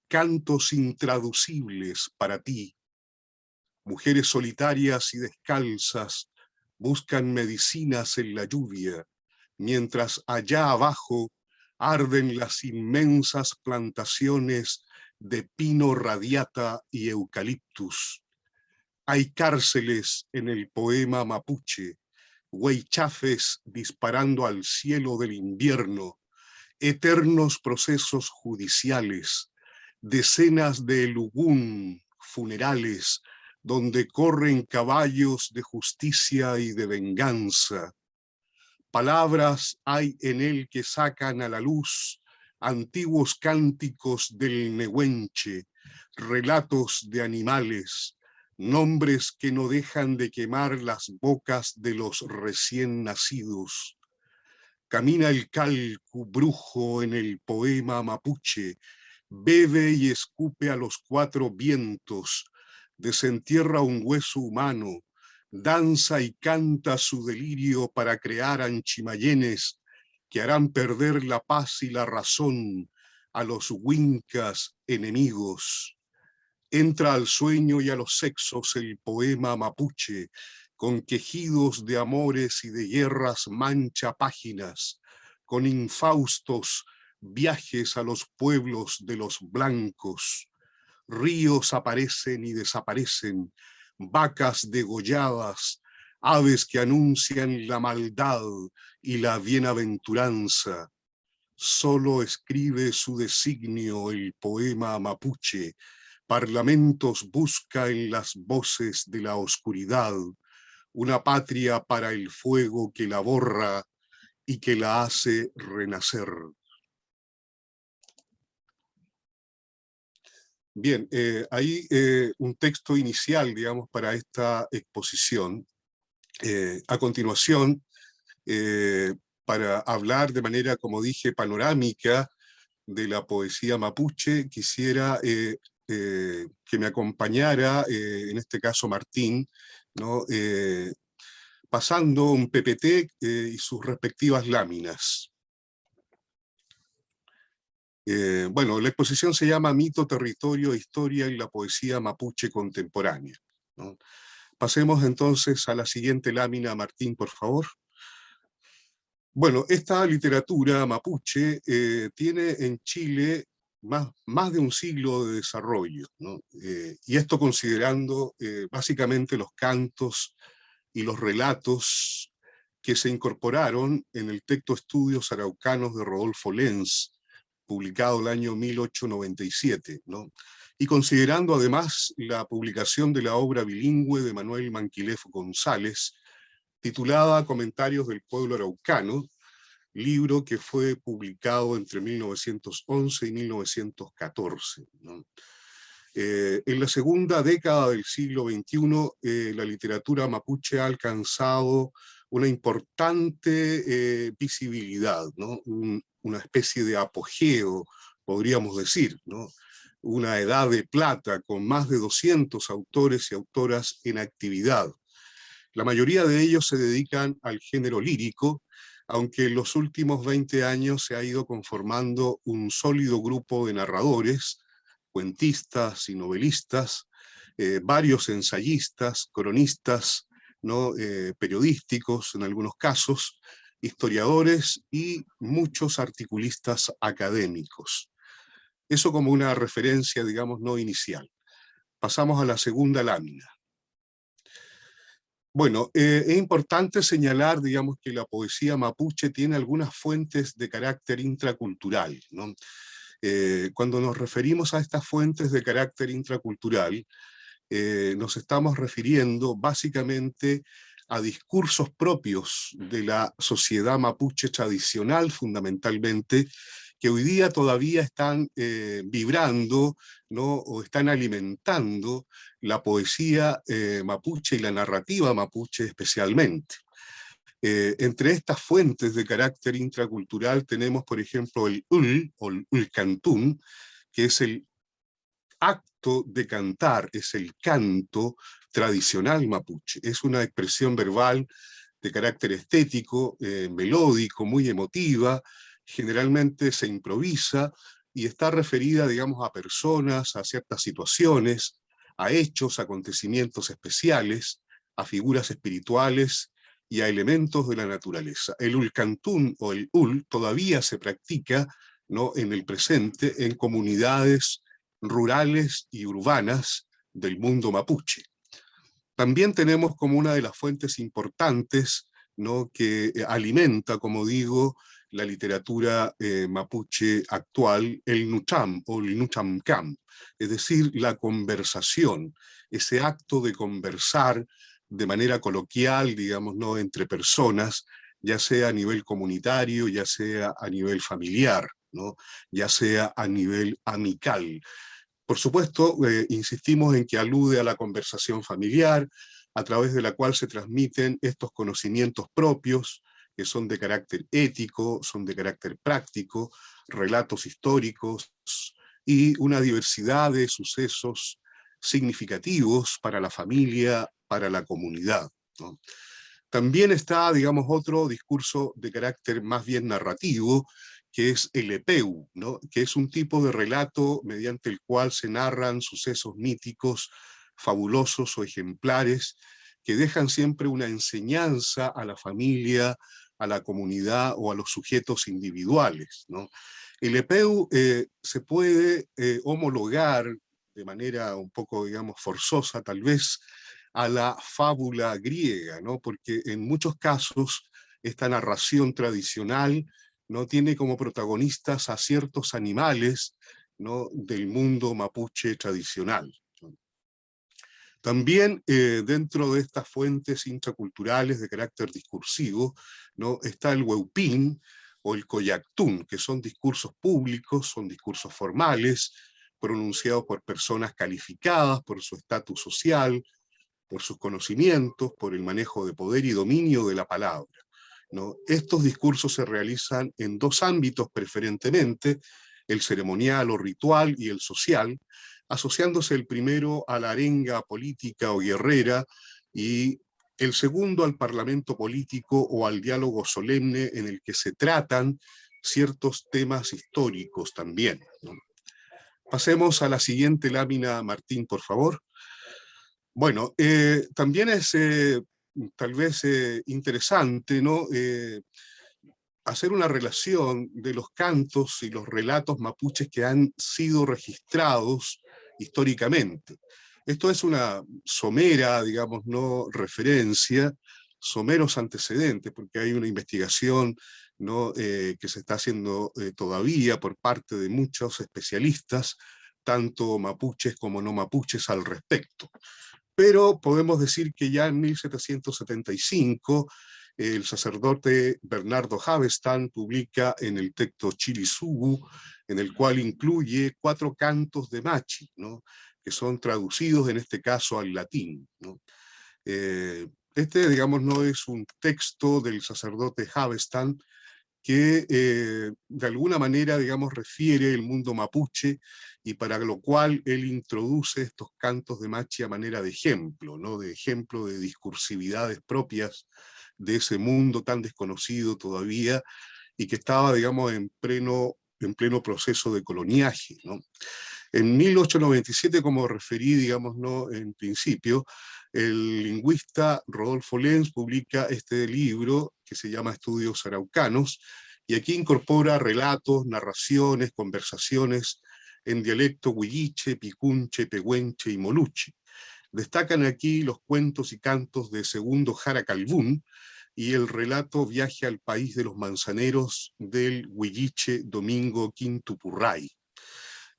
cantos intraducibles para ti. Mujeres solitarias y descalzas buscan medicinas en la lluvia, mientras allá abajo arden las inmensas plantaciones de pino radiata y eucaliptus. Hay cárceles en el poema mapuche, huaychafes disparando al cielo del invierno, eternos procesos judiciales, decenas de elugún funerales, donde corren caballos de justicia y de venganza. Palabras hay en él que sacan a la luz antiguos cánticos del nehuenche, relatos de animales, nombres que no dejan de quemar las bocas de los recién nacidos. Camina el calcu brujo en el poema mapuche, bebe y escupe a los 4 vientos, desentierra un hueso humano, danza y canta su delirio para crear anchimayenes que harán perder la paz y la razón a los huincas enemigos. Entra al sueño y a los sexos el poema mapuche, con quejidos de amores y de guerras mancha páginas, con infaustos viajes a los pueblos de los blancos. Ríos aparecen y desaparecen, vacas degolladas, aves que anuncian la maldad y la bienaventuranza. solo escribe su designio el poema mapuche, parlamentos busca en las voces de la oscuridad, una patria para el fuego que la borra y que la hace renacer. Bien, hay un texto inicial, digamos, para esta exposición. A continuación, para hablar de manera, como dije, panorámica de la poesía mapuche, quisiera que me acompañara, en este caso Martín, ¿no? Pasando un PPT y sus respectivas láminas. Bueno, la exposición se llama Mito, Territorio, Historia y la Poesía Mapuche Contemporánea, ¿no? Pasemos entonces a la siguiente lámina, Martín, por favor. Bueno, esta literatura mapuche tiene en Chile más de un siglo de desarrollo, ¿no? Y esto considerando básicamente los cantos y los relatos que se incorporaron en el texto Estudios Araucanos de Rodolfo Lenz, publicado el año 1897, ¿no? Y considerando además la publicación de la obra bilingüe de Manuel Manquilef González, titulada Comentarios del Pueblo Araucano, libro que fue publicado entre 1911 y 1914, ¿no? En la segunda década del siglo XXI, la literatura mapuche ha alcanzado una importante visibilidad, ¿no? Una especie de apogeo, podríamos decir, ¿no? Una edad de plata con más de 200 autores y autoras en actividad. La mayoría de ellos se dedican al género lírico, aunque en los últimos 20 años se ha ido conformando un sólido grupo de narradores, cuentistas y novelistas, varios ensayistas, cronistas, ¿no? Periodísticos en algunos casos, historiadores y muchos articulistas académicos. Eso como una referencia, digamos, no inicial. Pasamos a la segunda lámina. Bueno, es importante señalar, digamos, que la poesía mapuche tiene algunas fuentes de carácter intracultural, ¿no? Cuando nos referimos a estas fuentes de carácter intracultural, nos estamos refiriendo básicamente a discursos propios de la sociedad mapuche tradicional, fundamentalmente, que hoy día todavía están vibrando, ¿no? O están alimentando la poesía mapuche y la narrativa mapuche especialmente. Entre estas fuentes de carácter intracultural tenemos, por ejemplo, el o el ulcantún, que es el acto de cantar, es el canto tradicional mapuche. Es una expresión verbal de carácter estético, melódico, muy emotiva, generalmente se improvisa y está referida, digamos, a personas, a ciertas situaciones, a hechos, acontecimientos especiales, a figuras espirituales y a elementos de la naturaleza. El ulcantún o el todavía se practica, ¿no? En el presente en comunidades rurales y urbanas del mundo mapuche. También tenemos como una de las fuentes importantes, ¿no? Que alimenta, como digo, la literatura mapuche actual, el nucham o el nuchamcam, es decir, la conversación, ese acto de conversar de manera coloquial, digamos, ¿no? Entre personas, ya sea a nivel comunitario, ya sea a nivel familiar, ¿no? Ya sea a nivel amical. Por supuesto, insistimos en que alude a la conversación familiar, a través de la cual se transmiten estos conocimientos propios, que son de carácter ético, son de carácter práctico, relatos históricos y una diversidad de sucesos significativos para la familia, para la comunidad, ¿no? También está, digamos, otro discurso de carácter más bien narrativo, que es el epeu, ¿no? Que es un tipo de relato mediante el cual se narran sucesos míticos, fabulosos o ejemplares, que dejan siempre una enseñanza a la familia, a la comunidad o a los sujetos individuales, ¿no? El epeu se puede homologar de manera un poco, digamos, forzosa tal vez, a la fábula griega, ¿no? Porque en muchos casos esta narración tradicional no tiene como protagonistas a ciertos animales, ¿no?, del mundo mapuche tradicional. También dentro de estas fuentes intraculturales de carácter discursivo, ¿no?, está el hueupín o el coyactún, que son discursos públicos, son discursos formales, pronunciados por personas calificadas por su estatus social, por sus conocimientos, por el manejo de poder y dominio de la palabra, ¿no? Estos discursos se realizan en dos ámbitos preferentemente, el ceremonial o ritual y el social, asociándose el primero a la arenga política o guerrera y el segundo al parlamento político o al diálogo solemne en el que se tratan ciertos temas históricos también, ¿no? Pasemos a la siguiente lámina, Martín, por favor. Bueno, también es tal vez interesante, ¿no?, hacer una relación de los cantos y los relatos mapuches que han sido registrados históricamente. Esto es una somera, digamos, no referencia, someros antecedentes, porque hay una investigación, ¿no?, que se está haciendo todavía por parte de muchos especialistas, tanto mapuches como no mapuches al respecto. Pero podemos decir que ya en 1775 el sacerdote Bernardo Havestan publica en el texto Chillisugu, en el cual incluye 4 cantos de Machi, ¿no?, que son traducidos en este caso al latín, ¿no? Este, digamos, no es un texto del sacerdote Havestan que de alguna manera, digamos, refiere el mundo mapuche y para lo cual él introduce estos cantos de Machi a manera de ejemplo, ¿no?, de ejemplo de discursividades propias de ese mundo tan desconocido todavía y que estaba, digamos, en pleno proceso de coloniaje, ¿no? En 1897, como referí, digamos, ¿no?, en principio, el lingüista Rodolfo Lenz publica este libro que se llama Estudios Araucanos, y aquí incorpora relatos, narraciones, conversaciones en dialecto huilliche, picunche, pehuenche y moluche. Destacan aquí los cuentos y cantos de Segundo Jara Calvún y el relato Viaje al País de los Manzaneros del huilliche Domingo Quintupurray.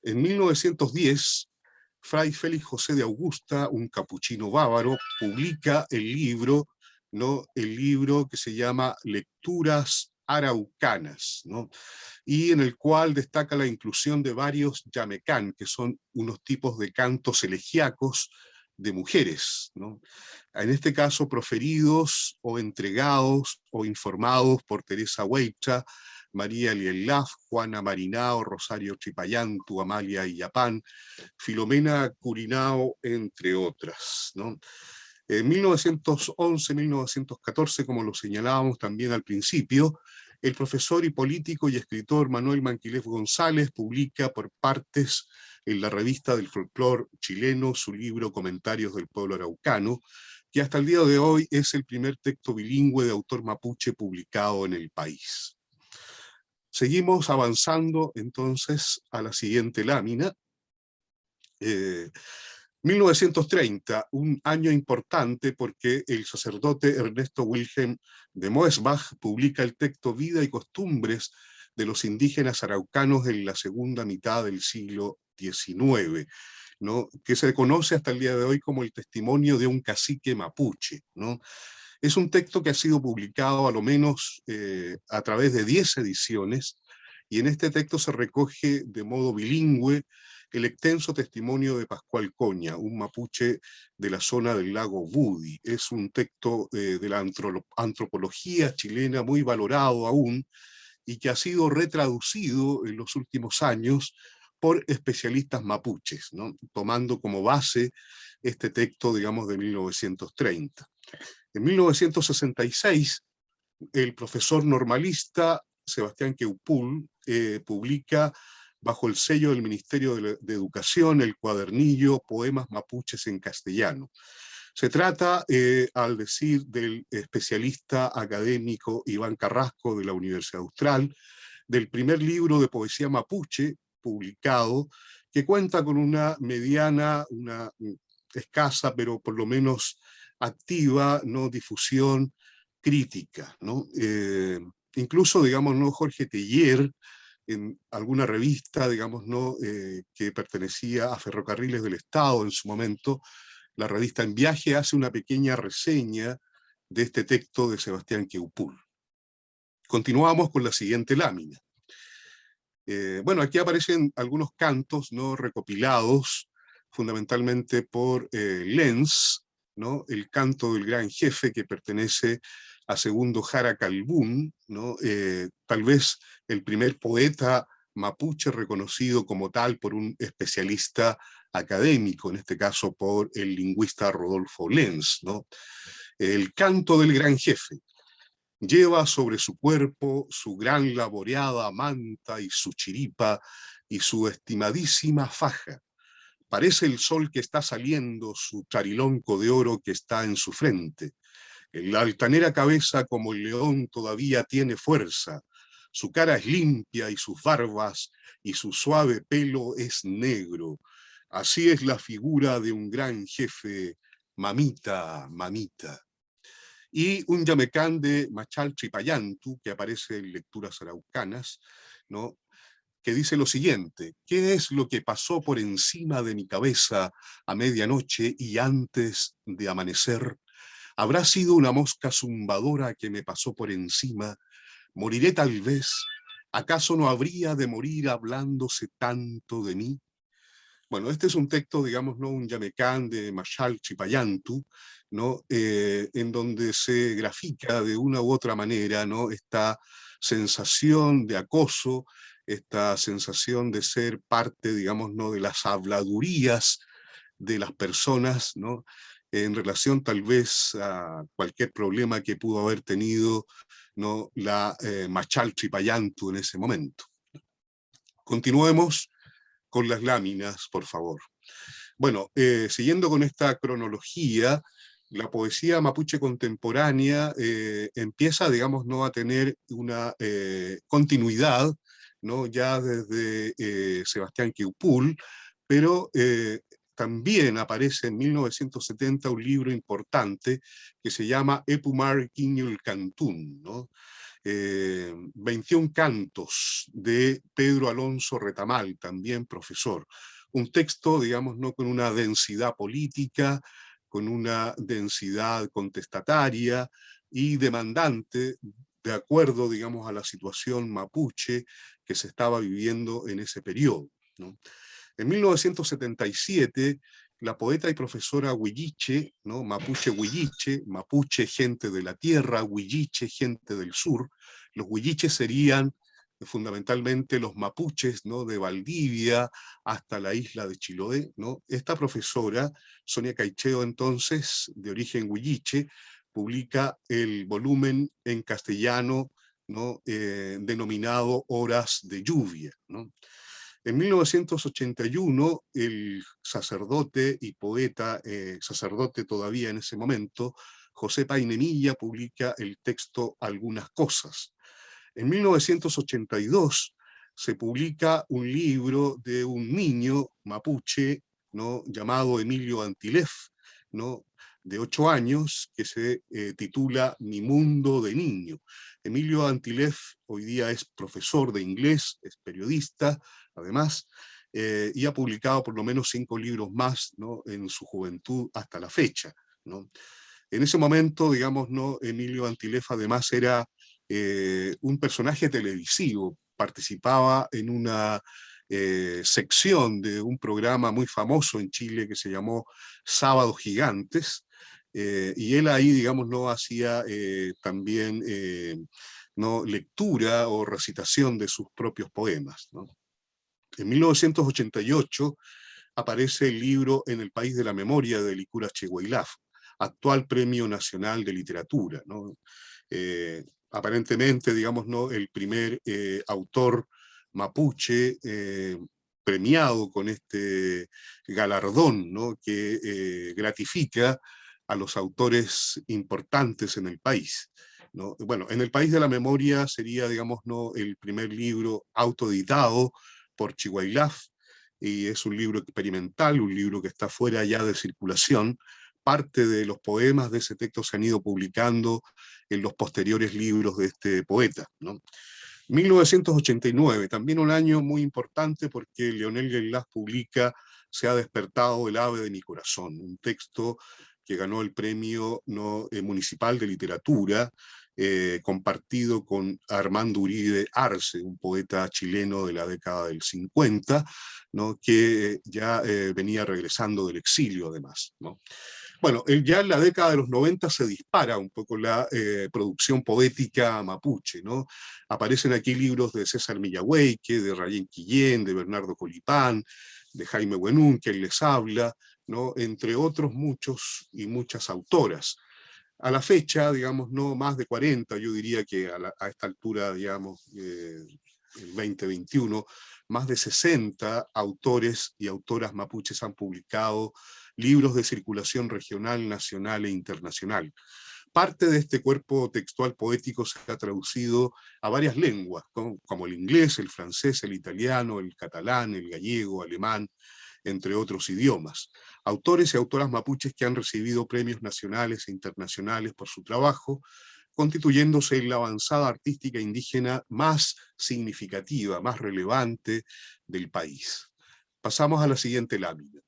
En 1910, Fray Félix José de Augusta, un capuchino bávaro, publica el libro, ¿no?, el libro que se llama Lecturas Araucanas, ¿no?, y en el cual destaca la inclusión de varios yamecán, que son unos tipos de cantos elegíacos de mujeres, ¿no?, en este caso proferidos o entregados o informados por Teresa Hueycha, María Lielaf, Juana Marinao, Rosario Chipayantu, Amalia Illapán, Filomena Curinao, entre otras, ¿no? En 1911-1914, como lo señalábamos también al principio, el profesor y político y escritor Manuel Manquilef González publica por partes en la revista del folclore chileno su libro Comentarios del Pueblo Araucano, que hasta el día de hoy es el primer texto bilingüe de autor mapuche publicado en el país. Seguimos avanzando entonces a la siguiente lámina. 1930, un año importante porque el sacerdote Ernesto Wilhelm de Moesbach publica el texto Vida y Costumbres de los indígenas araucanos en la segunda mitad del siglo XIX, ¿no?, que se conoce hasta el día de hoy como el testimonio de un cacique mapuche, ¿no? Es un texto que ha sido publicado a lo menos a través de 10 ediciones, y en este texto se recoge de modo bilingüe el extenso testimonio de Pascual Coña, un mapuche de la zona del lago Budi. Es un texto de la antropología chilena muy valorado aún, y que ha sido retraducido en los últimos años por especialistas mapuches, ¿no?, tomando como base este texto, digamos, de 1930. En 1966, el profesor normalista Sebastián Queupul publica bajo el sello del Ministerio de Educación el cuadernillo Poemas Mapuches en Castellano. Se trata, al decir del especialista académico Iván Carrasco de la Universidad Austral, del primer libro de poesía mapuche publicado, que cuenta con una mediana, una escasa, pero por lo menos activa, ¿no?, difusión crítica, ¿no? incluso, digamos, ¿no? Jorge Teillier, en alguna revista, digamos, ¿no? Que pertenecía a Ferrocarriles del Estado en su momento, la revista En Viaje, hace una pequeña reseña de este texto de Sebastián Queupul. Continuamos con la siguiente lámina. Bueno, aquí aparecen algunos cantos, ¿no? Recopilados fundamentalmente por Lenz, ¿no? El canto del gran jefe, que pertenece a Segundo Jara Calbún, ¿no? Tal vez el primer poeta mapuche reconocido como tal por un especialista académico, en este caso por el lingüista Rodolfo Lenz, ¿no? El canto del gran jefe. Lleva sobre su cuerpo su gran laboreada manta y su chiripa y su estimadísima faja. Parece el sol que está saliendo, su charilonco de oro que está en su frente. En la altanera cabeza como el león todavía tiene fuerza. Su cara es limpia y sus barbas y su suave pelo es negro. Así es la figura de un gran jefe, mamita, mamita. Y un yamecán de Machal Chipayantu, que aparece en Lecturas Araucanas, ¿no? Que dice lo siguiente: ¿qué es lo que pasó por encima de mi cabeza a medianoche y antes de amanecer? ¿Habrá sido una mosca zumbadora que me pasó por encima? ¿Moriré tal vez? ¿Acaso no habría de morir hablándose tanto de mí? Bueno, este es un texto, digamos, ¿no? Un yamecán de Machal Chipayantu, ¿no? En donde se grafica de una u otra manera, ¿no? Esta sensación de acoso, esta sensación de ser parte, digamos, ¿no? De las habladurías de las personas, ¿no? En relación tal vez a cualquier problema que pudo haber tenido, ¿no? La Machal Chipayantu en ese momento. Continuemos con las láminas, por favor. Bueno, siguiendo con esta cronología, la poesía mapuche contemporánea empieza, digamos, ¿no? A tener una continuidad, ¿no? Ya desde Sebastián Queupul, pero también aparece en 1970 un libro importante que se llama Epumar Quiñul Cantún, ¿no? 21 cantos de Pedro Alonso Retamal, también profesor. Un texto, digamos, no con una densidad política, con una densidad contestataria y demandante, de acuerdo, digamos, a la situación mapuche que se estaba viviendo en ese periodo, ¿no? En 1977, la poeta y profesora Huilliche, ¿no? Mapuche Huilliche, Mapuche gente de la tierra, Huilliche gente del sur. Los Huilliches serían fundamentalmente los mapuches, ¿no? De Valdivia hasta la isla de Chiloé, ¿no? Esta profesora, Sonia Caicheo, entonces, de origen huilliche, publica el volumen en castellano, ¿no? Denominado Horas de lluvia, ¿no? En 1981, el sacerdote y poeta, sacerdote todavía en ese momento, José Painemilla, publica el texto Algunas Cosas. En 1982 se publica un libro de un niño mapuche, ¿no? Llamado Emilio Antilef, ¿no? De 8 años, que se titula Mi mundo de niño. Emilio Antilef hoy día es profesor de inglés, es periodista, además, y ha publicado por lo menos 5 libros más, ¿no? En su juventud hasta la fecha, ¿no? En ese momento, digamos, ¿no? Emilio Antilef además era un personaje televisivo, participaba en una sección de un programa muy famoso en Chile que se llamó Sábados Gigantes, y él ahí, digamos, no hacía también no, lectura o recitación de sus propios poemas, ¿no? En 1988 aparece el libro En el País de la Memoria de Licura Chehuailaf, actual Premio Nacional de Literatura, ¿no? Aparentemente, digamos, ¿no? El primer autor mapuche premiado con este galardón, ¿no? Que gratifica a los autores importantes en el país, ¿no? Bueno, En el País de la Memoria sería, digamos, ¿no? El primer libro autoeditado por Chehuailaf, y es un libro experimental, un libro que está fuera ya de circulación, parte de los poemas de ese texto se han ido publicando en los posteriores libros de este poeta, ¿no? 1989, también un año muy importante porque Leonel Geilaz publica Se ha despertado el ave de mi corazón, un texto que ganó el premio municipal de literatura, compartido con Armando Uribe Arce, un poeta chileno de la década del 50, ¿no? Que ya venía regresando del exilio además, ¿no? Bueno, ya en la década de los 90 se dispara un poco la producción poética mapuche, ¿no? Aparecen aquí libros de César Millahueque, de Rayén Quillén, de Bernardo Colipán, de Jaime Buenún, quien les habla, ¿no? Entre otros muchos y muchas autoras. A la fecha, digamos, no más de 40, yo diría que a esta altura, digamos, el 2021, más de 60 autores y autoras mapuches han publicado libros de circulación regional, nacional e internacional. Parte de este cuerpo textual poético se ha traducido a varias lenguas, como el inglés, el francés, el italiano, el catalán, el gallego, alemán, entre otros idiomas. Autores y autoras mapuches que han recibido premios nacionales e internacionales por su trabajo, constituyéndose en la avanzada artística indígena más significativa, más relevante del país. Pasamos a la siguiente lámina.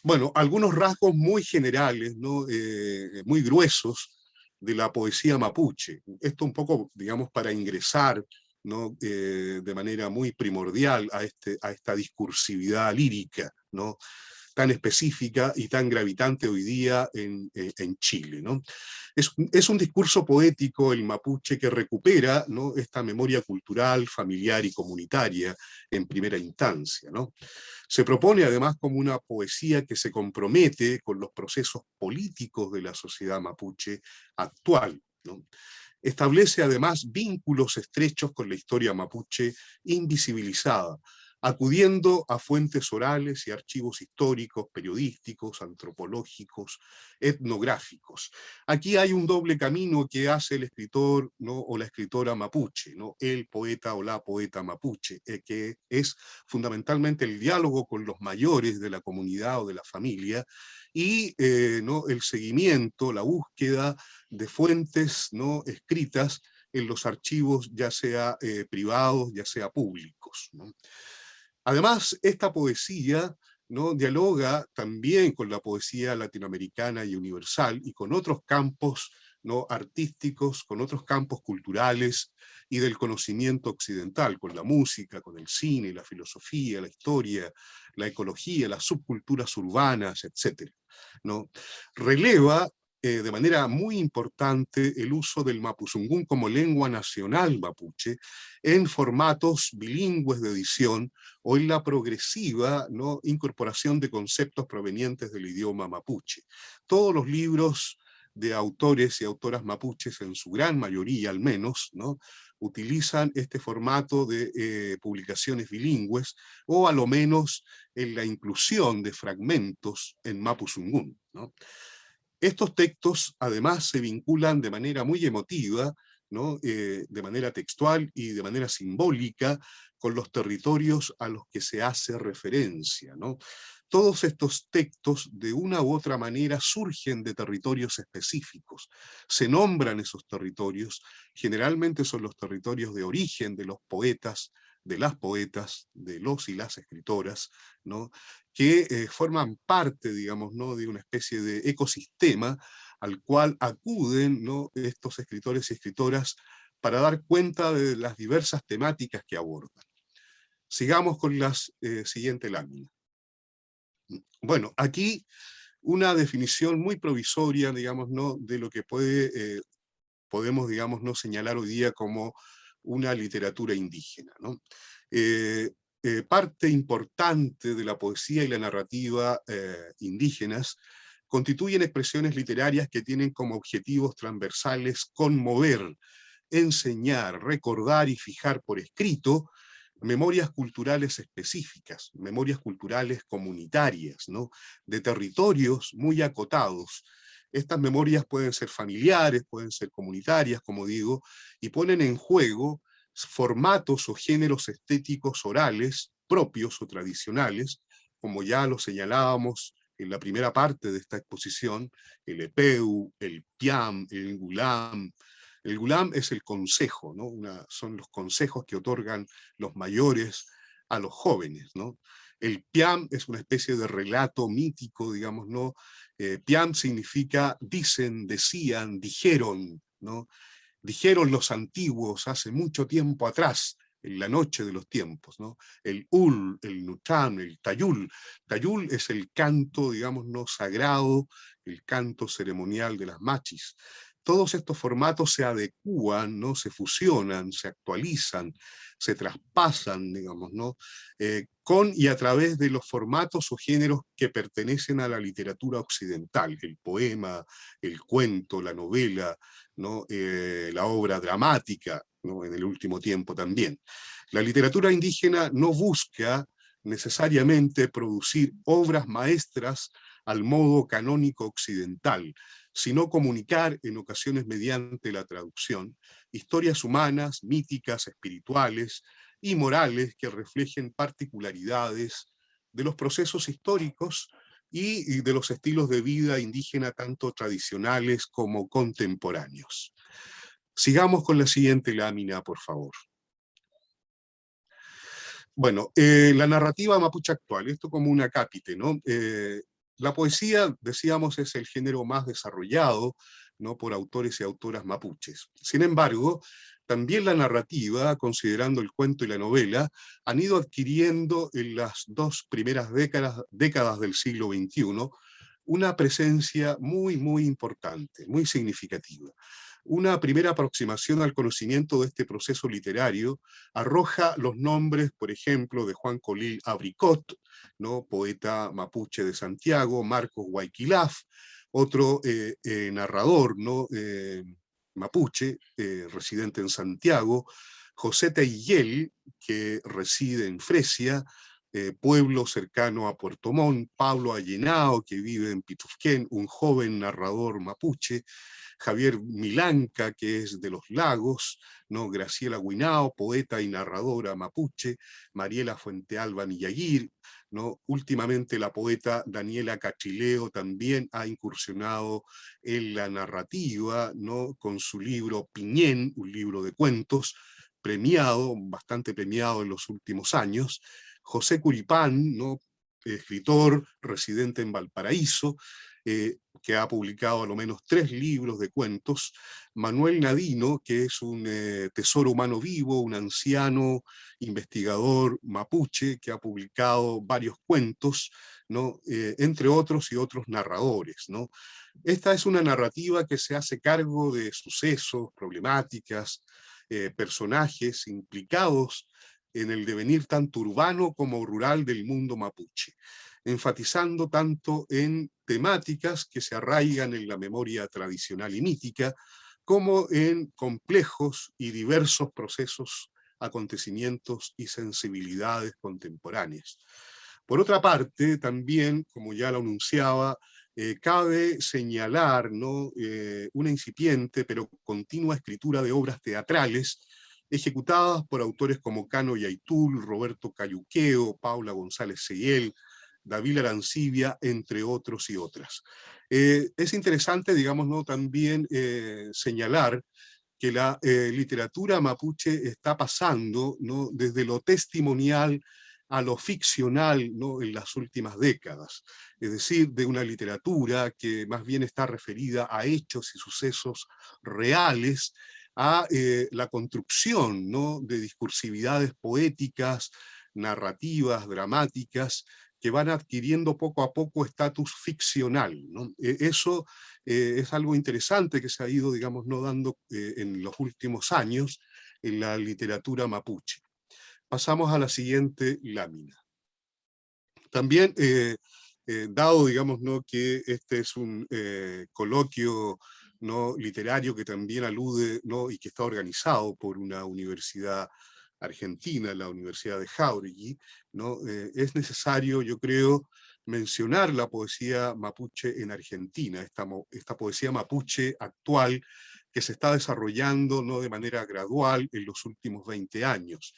Bueno, algunos rasgos muy generales, ¿no? Muy gruesos de la poesía mapuche. Esto un poco, digamos, para ingresar, ¿no? De manera muy primordial a esta discursividad lírica, ¿no? Tan específica y tan gravitante hoy día en Chile, ¿no? Es un discurso poético el mapuche que recupera, ¿no? Esta memoria cultural, familiar y comunitaria en primera instancia, ¿no? Se propone además como una poesía que se compromete con los procesos políticos de la sociedad mapuche actual, ¿no? Establece además vínculos estrechos con la historia mapuche invisibilizada, acudiendo a fuentes orales y archivos históricos, periodísticos, antropológicos, etnográficos. Aquí hay un doble camino que hace el escritor, ¿no? O la escritora mapuche, ¿no? El poeta o la poeta mapuche, que es fundamentalmente el diálogo con los mayores de la comunidad o de la familia, y ¿no? El seguimiento, la búsqueda de fuentes, ¿no? Escritas en los archivos, ya sea privados, ya sea públicos, ¿no? Además, esta poesía, ¿no? Dialoga también con la poesía latinoamericana y universal y con otros campos, ¿no? Artísticos, con otros campos culturales y del conocimiento occidental, con la música, con el cine, la filosofía, la historia, la ecología, las subculturas urbanas, etc., ¿no? Releva de manera muy importante el uso del mapuzungún como lengua nacional mapuche en formatos bilingües de edición o en la progresiva, ¿no? Incorporación de conceptos provenientes del idioma mapuche. Todos los libros de autores y autoras mapuches, en su gran mayoría al menos, ¿no? Utilizan este formato de publicaciones bilingües o a lo menos en la inclusión de fragmentos en mapuzungún, ¿no? Estos textos además se vinculan de manera muy emotiva, ¿no? De manera textual y de manera simbólica con los territorios a los que se hace referencia, ¿no? Todos estos textos de una u otra manera surgen de territorios específicos, se nombran esos territorios, generalmente son los territorios de origen de los poetas, de las poetas, de los y las escritoras, ¿no? Que forman parte, digamos, ¿no? De una especie de ecosistema al cual acuden, ¿no? Estos escritores y escritoras para dar cuenta de las diversas temáticas que abordan. Sigamos con la siguiente lámina. Bueno, aquí una definición muy provisoria, digamos, ¿no? De lo que podemos, digamos, ¿no? Señalar hoy día como una literatura indígena, ¿no? Parte importante de la poesía y la narrativa indígenas constituyen expresiones literarias que tienen como objetivos transversales conmover, enseñar, recordar y fijar por escrito memorias culturales específicas, memorias culturales comunitarias, ¿no? De territorios muy acotados. Estas memorias pueden ser familiares, pueden ser comunitarias, como digo, y ponen en juego formatos o géneros estéticos orales propios o tradicionales, como ya lo señalábamos en la primera parte de esta exposición, el EPEU, el PIAM, el GULAM. El GULAM es el consejo, ¿no? Son los consejos que otorgan los mayores a los jóvenes, ¿no? El PIAM es una especie de relato mítico, digamos, ¿no? PIAM significa dicen, decían, dijeron, ¿no? Dijeron los antiguos hace mucho tiempo atrás, en la noche de los tiempos, ¿no? El Ul, el Nucham, el Tayul. Tayul es el canto, digamos, no sagrado, el canto ceremonial de las machis. Todos estos formatos se adecúan, ¿no? Se fusionan, se actualizan, se traspasan, digamos, ¿no? Con y a través de los formatos o géneros que pertenecen a la literatura occidental, el poema, el cuento, la novela, ¿no? La obra dramática, ¿no? En el último tiempo también. La literatura indígena no busca necesariamente producir obras maestras al modo canónico occidental, sino comunicar, en ocasiones mediante la traducción, historias humanas, míticas, espirituales y morales que reflejen particularidades de los procesos históricos y de los estilos de vida indígena tanto tradicionales como contemporáneos. Sigamos con la siguiente lámina, por favor. Bueno, la narrativa mapuche actual, esto como un acápite, ¿no? La poesía, decíamos, es el género más desarrollado, ¿no? Por autores y autoras mapuches. Sin embargo, también la narrativa, considerando el cuento y la novela, han ido adquiriendo en las dos primeras décadas del siglo XXI una presencia muy, muy importante, muy significativa. Una primera aproximación al conocimiento de este proceso literario arroja los nombres, por ejemplo, de Juan Colil Abricot, ¿no? Poeta mapuche de Santiago, Marcos Guayquilaf, otro narrador, ¿no? Mapuche, residente en Santiago, José Teillel, que reside en Fresia, pueblo cercano a Puerto Montt, Pablo Allenao, que vive en Pitufquén, un joven narrador mapuche, Javier Milanca, que es de Los Lagos, ¿no? Graciela Guinao, poeta y narradora mapuche, Mariela Fuentealba Nillaguir, ¿no? Últimamente la poeta Daniela Cachileo también ha incursionado en la narrativa, ¿no? Con su libro Piñén, un libro de cuentos, premiado, bastante premiado en los últimos años. José Curipán, ¿no? Escritor residente en Valparaíso, que ha publicado a lo menos 3 libros de cuentos. Manuel Nadino, que es un tesoro humano vivo, un anciano investigador mapuche, que ha publicado varios cuentos, ¿no? Entre otros y otros narradores, ¿no? Esta es una narrativa que se hace cargo de sucesos, problemáticas, personajes implicados en el devenir tanto urbano como rural del mundo mapuche, enfatizando tanto en temáticas que se arraigan en la memoria tradicional y mítica, como en complejos y diversos procesos, acontecimientos y sensibilidades contemporáneas. Por otra parte, también, como ya lo anunciaba, cabe señalar, ¿no? Una incipiente pero continua escritura de obras teatrales ejecutadas por autores como Cano Yaitul, Roberto Cayuqueo, Paula González Seguel, David Arancibia, entre otros y otras. Es interesante, digamos, ¿no? También señalar que la literatura mapuche está pasando, ¿no? Desde lo testimonial a lo ficcional, ¿no? En las últimas décadas, es decir, de una literatura que más bien está referida a hechos y sucesos reales, a la construcción, ¿no? De discursividades poéticas, narrativas, dramáticas, que van adquiriendo poco a poco estatus ficcional, ¿no? Eso es algo interesante que se ha ido, digamos, no dando en los últimos años en la literatura mapuche. Pasamos a la siguiente lámina. También, dado, digamos, ¿no? Que este es un coloquio, ¿no? Literario que también alude, ¿no? Y que está organizado por una universidad argentina, la Universidad de Jauregui, ¿no? Es necesario, yo creo, mencionar la poesía mapuche en Argentina, esta poesía mapuche actual que se está desarrollando, ¿no? De manera gradual en los últimos 20 años,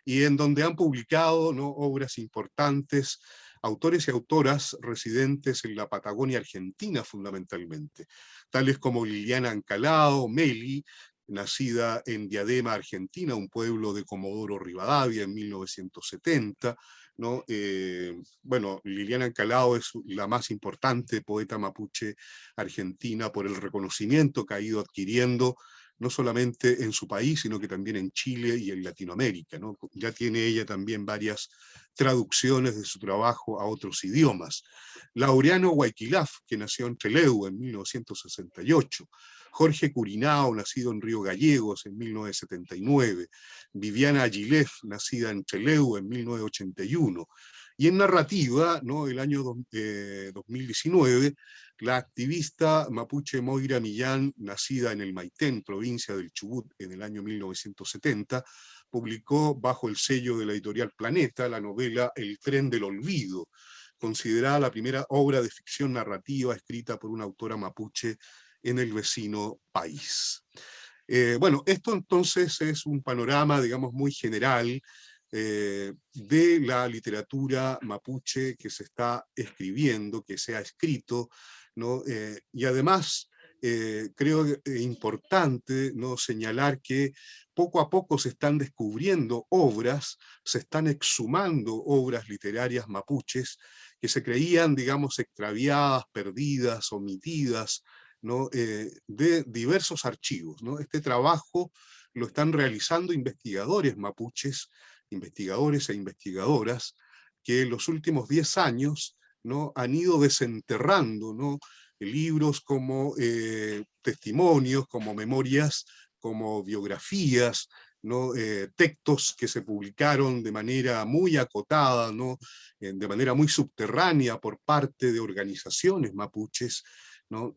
y en donde han publicado, ¿no? Obras importantes autores y autoras residentes en la Patagonia Argentina fundamentalmente, tales como Liliana Ancalao, Meli, nacida en Diadema, Argentina, un pueblo de Comodoro Rivadavia en 1970, ¿no? Bueno, Liliana Ancalao es la más importante poeta mapuche argentina por el reconocimiento que ha ido adquiriendo no solamente en su país, sino que también en Chile y en Latinoamérica, ¿no? Ya tiene ella también varias traducciones de su trabajo a otros idiomas. Laureano Guayquilaf, que nació en Trelew en 1968, Jorge Curinao, nacido en Río Gallegos en 1979, Viviana Agilef, nacida en Trelew en 1981, y en narrativa, ¿no? El año 2019, la activista mapuche Moira Millán, nacida en el Maitén, provincia del Chubut, en el año 1970, publicó bajo el sello de la editorial Planeta la novela El tren del olvido, considerada la primera obra de ficción narrativa escrita por una autora mapuche en el vecino país. Bueno, esto entonces es un panorama, digamos, muy general de la literatura mapuche que se está escribiendo, que se ha escrito, ¿no? Y además creo importante, ¿no?, señalar que poco a poco se están descubriendo obras, se están exhumando obras literarias mapuches que se creían, digamos, extraviadas, perdidas, omitidas, ¿no?, de diversos archivos, ¿no? Este trabajo lo están realizando investigadores mapuches, investigadores e investigadoras, que en los últimos 10 años, ¿no?, han ido desenterrando, ¿no?, libros como testimonios, como memorias, como biografías, ¿no?, textos que se publicaron de manera muy acotada, ¿no?, de manera muy subterránea por parte de organizaciones mapuches, ¿no?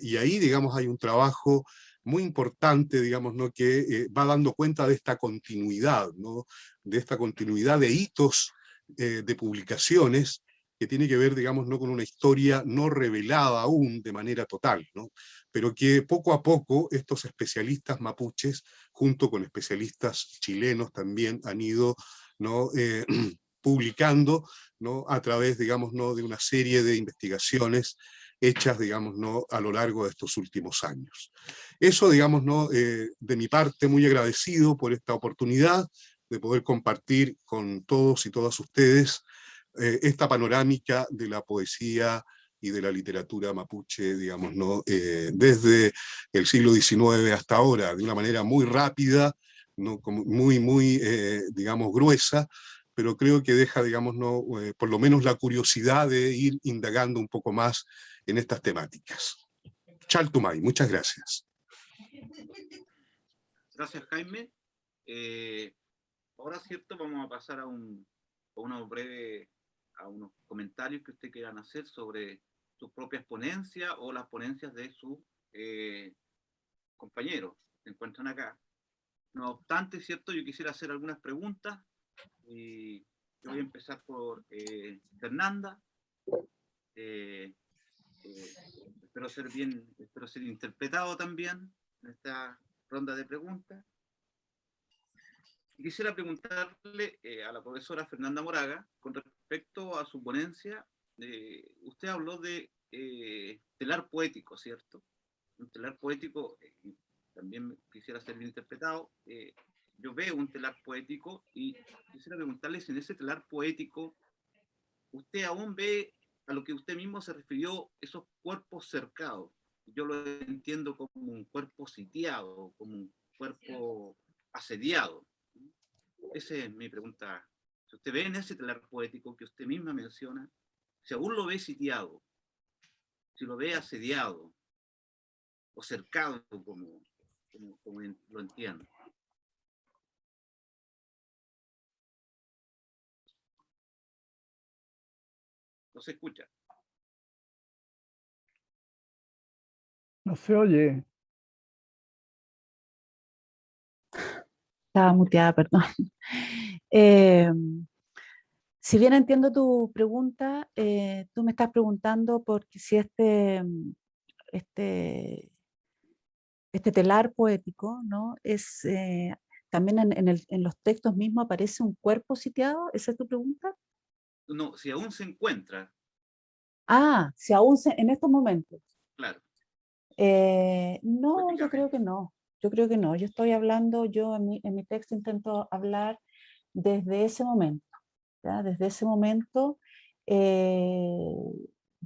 Y ahí, digamos, hay un trabajo muy importante, digamos, ¿no?, que va dando cuenta de esta continuidad, ¿no?, de esta continuidad de hitos de publicaciones que tiene que ver, digamos, ¿no?, con una historia no revelada aún de manera total, ¿no?, pero que poco a poco estos especialistas mapuches, junto con especialistas chilenos también, han ido, ¿no?, publicando, ¿no?, a través, digamos, ¿no?, de una serie de investigaciones hechas, digamos, ¿no?, a lo largo de estos últimos años. Eso, digamos, ¿no?, de mi parte, muy agradecido por esta oportunidad de poder compartir con todos y todas ustedes esta panorámica de la poesía y de la literatura mapuche, digamos, ¿no?, desde el siglo XIX hasta ahora, de una manera muy rápida, ¿no?, como muy, digamos, gruesa, pero creo que deja, digamos, ¿no?, por lo menos la curiosidad de ir indagando un poco más en estas temáticas. Chaltumay, muchas gracias. Gracias, Jaime. Ahora, cierto, vamos a pasar a unos comentarios que usted quieran hacer sobre sus propias ponencias o las ponencias de sus compañeros que se encuentran acá. No obstante, cierto, yo quisiera hacer algunas preguntas y yo voy a empezar por Fernanda. Espero ser interpretado también en esta ronda de preguntas. Y quisiera preguntarle a la profesora Fernanda Moraga, con respecto a su ponencia, usted habló de telar poético, ¿cierto? Un telar poético, también quisiera ser bien interpretado. Yo veo un telar poético y quisiera preguntarle si en ese telar poético usted aún ve a lo que usted mismo se refirió, esos cuerpos cercados. Yo lo entiendo como un cuerpo sitiado, como un cuerpo asediado. Esa es mi pregunta. Si usted ve en ese telar poético que usted misma menciona, si aún lo ve sitiado, si lo ve asediado o cercado, como lo entiendo. No se escucha. No se oye. Estaba muteada, perdón. Si bien entiendo tu pregunta, tú me estás preguntando por si este telar poético, ¿no?, es también en los textos mismos aparece un cuerpo sitiado. ¿Esa es tu pregunta? no, si aún se encuentra, Ah, si aún en estos momentos. claro. No, yo creo que no. Yo creo que no. Yo estoy hablando, yo en mi texto intento hablar desde ese momento, ¿ya? Desde ese momento eh,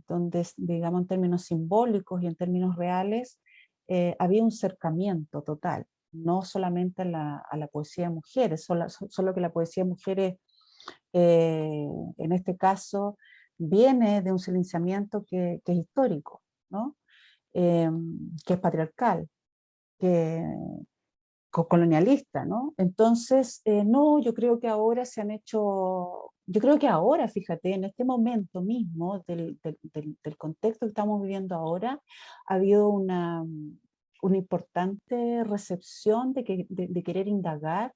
donde, digamos, en términos simbólicos y en términos reales, había un cercamiento total, no solamente a la poesía de mujeres, solo que la poesía de mujeres, en este caso, viene de un silenciamiento que es histórico, ¿no? Que es patriarcal, que colonialista, ¿no? Entonces, no, yo creo que ahora se han hecho, yo creo que ahora, fíjate, en este momento mismo del contexto que estamos viviendo ahora, ha habido una importante recepción de querer indagar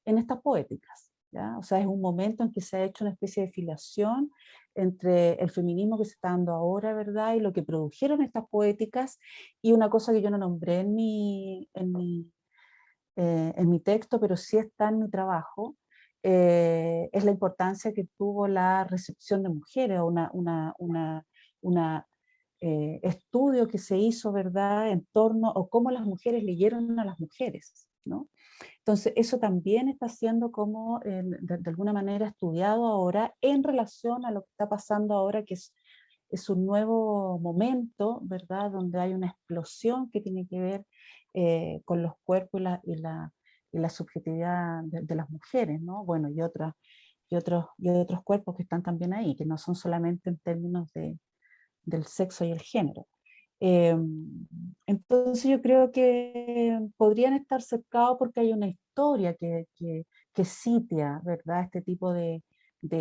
en estas poéticas, ¿ya? O sea, es un momento en que se ha hecho una especie de filiación entre el feminismo que se está dando ahora, ¿verdad? Y lo que produjeron estas poéticas, y una cosa que yo no nombré en mi texto, pero sí está en mi trabajo, es la importancia que tuvo la recepción de mujeres, o una estudio que se hizo, ¿verdad?, en torno a cómo las mujeres leyeron a las mujeres, ¿no? Entonces, eso también está siendo como, de alguna manera, estudiado ahora en relación a lo que está pasando ahora, que es un nuevo momento, ¿verdad?, donde hay una explosión que tiene que ver con los cuerpos y la subjetividad de las mujeres, ¿no? Bueno, y otros cuerpos que están también ahí, que no son solamente en términos del sexo y el género. Entonces yo creo que podrían estar cercados porque hay una historia que sitia, ¿verdad?, este tipo de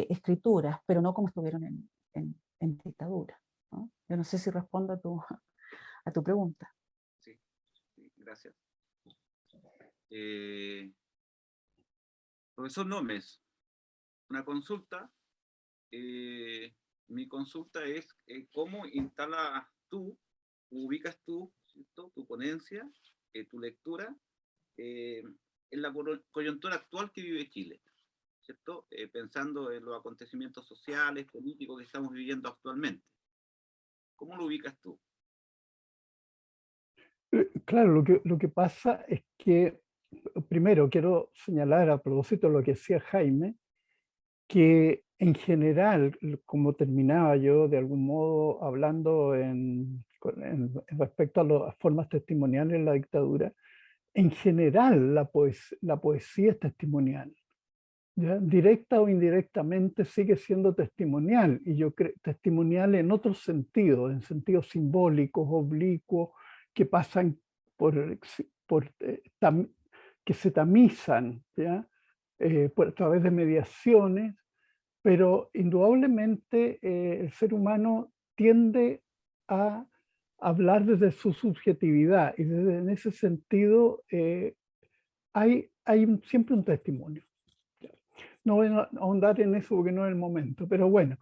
escrituras, pero no como estuvieron en dictadura, ¿no? Yo no sé si respondo a tu pregunta. Sí, sí, gracias. Profesor Nómez, una consulta. Mi consulta es cómo instalas tú, ubicas tú, ¿cierto?, tu ponencia, tu lectura, en la coyuntura actual que vive Chile, ¿cierto? Pensando en los acontecimientos sociales, políticos que estamos viviendo actualmente. ¿Cómo lo ubicas tú? Claro, lo que pasa es que, primero quiero señalar a propósito de lo que decía Jaime, que en general, como terminaba yo de algún modo hablando respecto a las formas testimoniales en la dictadura, en general la poesía es testimonial, ¿ya? Directa o indirectamente sigue siendo testimonial, y yo creo testimonial en otros sentidos, en sentidos simbólicos, oblicuos, que pasan que se tamizan, ¿ya? A través de mediaciones, pero indudablemente el ser humano tiende a hablar desde su subjetividad, y en ese sentido hay siempre un testimonio. No voy a ahondar en eso porque no es el momento, pero bueno,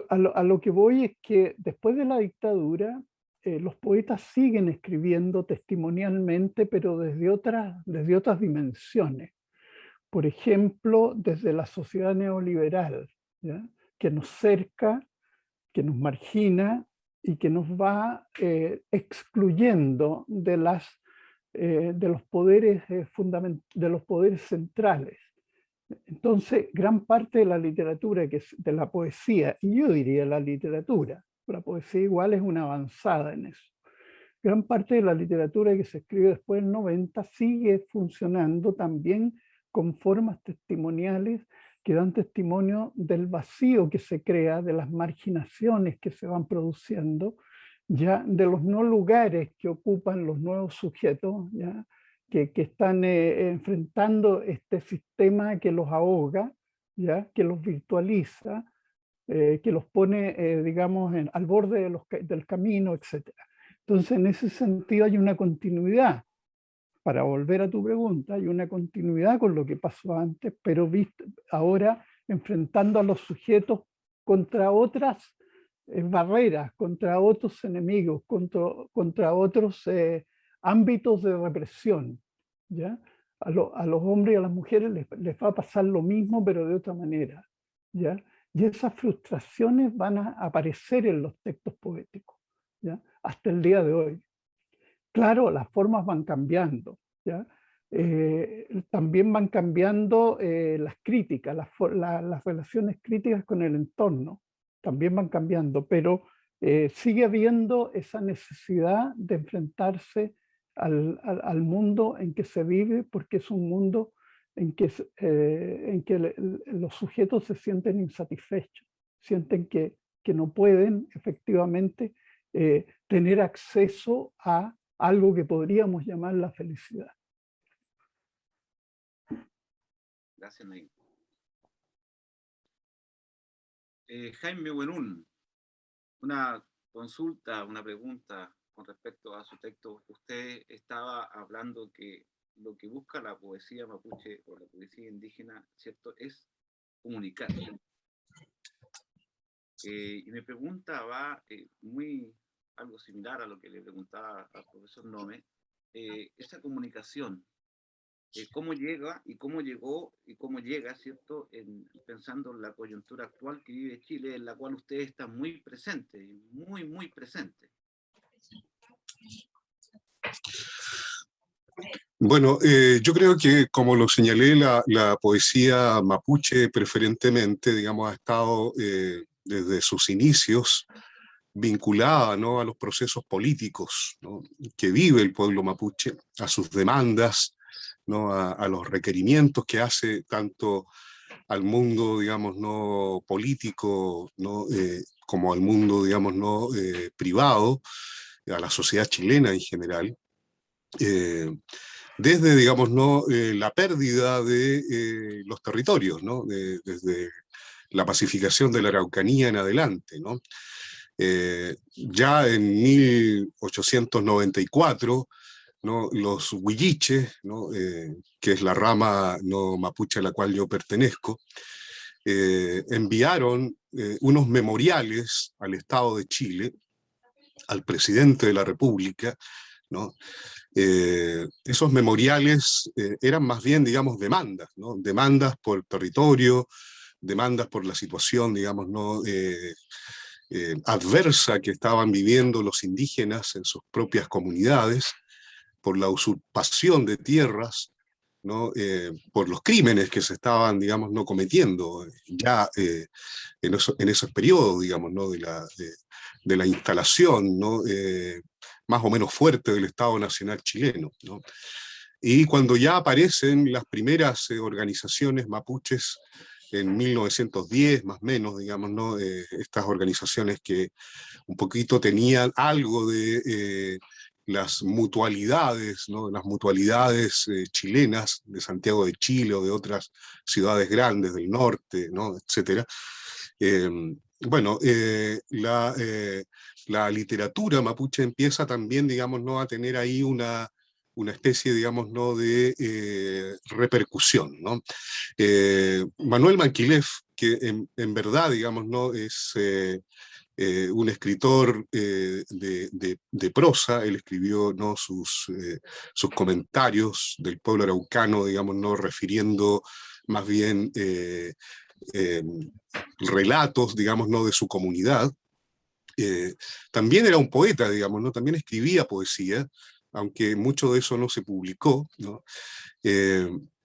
a lo que voy es que después de la dictadura, los poetas siguen escribiendo testimonialmente, pero desde otras dimensiones. Por ejemplo, desde la sociedad neoliberal, ¿ya?, que nos cerca, que nos margina y que nos va excluyendo de los poderes de los poderes centrales. Entonces, gran parte de la literatura, de la poesía, y yo diría la literatura, la poesía igual es una avanzada en eso. Gran parte de la literatura que se escribe después del 90 sigue funcionando también con formas testimoniales que dan testimonio del vacío que se crea, de las marginaciones que se van produciendo, ya de los no lugares que ocupan los nuevos sujetos, ya que están enfrentando este sistema que los ahoga, ya que los virtualiza, que los pone, digamos, al borde del camino, etc. Entonces, en ese sentido hay una continuidad. Para volver a tu pregunta, hay una continuidad con lo que pasó antes, pero ahora enfrentando a los sujetos contra otras barreras, contra otros enemigos, contra otros ámbitos de represión, ¿ya? A los hombres y a las mujeres les va a pasar lo mismo, pero de otra manera, ¿ya? Y esas frustraciones van a aparecer en los textos poéticos, ¿ya? Hasta el día de hoy. Claro, las formas van cambiando, ¿ya? También van cambiando las críticas, las relaciones críticas con el entorno, también van cambiando, pero sigue habiendo esa necesidad de enfrentarse al mundo en que se vive, porque es un mundo en que los sujetos se sienten insatisfechos, sienten que no pueden efectivamente tener acceso a algo que podríamos llamar la felicidad. Gracias, Naim. Jaime Buenún, una consulta, una pregunta con respecto a su texto. Usted estaba hablando que lo que busca la poesía mapuche o la poesía indígena, ¿cierto?, es comunicar. Y mi pregunta va algo similar a lo que le preguntaba al profesor Nome. Esa comunicación, cómo llega y cómo llegó y cómo llega, ¿cierto?, pensando en la coyuntura actual que vive Chile, en la cual usted está muy presente, muy, muy presente. Bueno, yo creo que, como lo señalé, la poesía mapuche preferentemente, digamos, ha estado desde sus inicios vinculada, ¿no?, a los procesos políticos, ¿no?, que vive el pueblo mapuche, a sus demandas, ¿no?, a los requerimientos que hace tanto al mundo, digamos, no político, ¿no?, como al mundo, digamos, no privado, a la sociedad chilena en general. Desde, digamos, ¿no?, la pérdida de los territorios, ¿no?, desde la pacificación de la Araucanía en adelante, ¿no? Ya en 1894, ¿no?, los huilliches, ¿no?, que es la rama no mapuche a la cual yo pertenezco, enviaron unos memoriales al Estado de Chile, al presidente de la República, ¿no? Esos memoriales eran más bien, digamos, demandas, ¿no?, demandas por territorio, demandas por la situación, digamos, ¿no?, adversa que estaban viviendo los indígenas en sus propias comunidades, por la usurpación de tierras, ¿no?, por los crímenes que se estaban, digamos, no cometiendo ya en esos periodos, digamos, ¿no?, de la instalación, ¿no?, más o menos fuerte del Estado Nacional chileno, ¿no? Y cuando ya aparecen las primeras organizaciones mapuches en 1910, más o menos, digamos, ¿no?, estas organizaciones que un poquito tenían algo de las mutualidades, ¿no?, las mutualidades chilenas de Santiago de Chile o de otras ciudades grandes del norte, ¿no?, etcétera. Bueno, la literatura mapuche empieza también, digamos, ¿no?, a tener ahí una especie, digamos, ¿no?, de repercusión, ¿no? Manuel Manquilef, que en verdad, digamos, ¿no?, es un escritor de prosa. Él escribió, ¿no?, sus comentarios del pueblo araucano, digamos, ¿no?, refiriendo más bien relatos, digamos, ¿no?, de su comunidad. También era un poeta, digamos, ¿no?, también escribía poesía, aunque mucho de eso no se publicó, ¿no?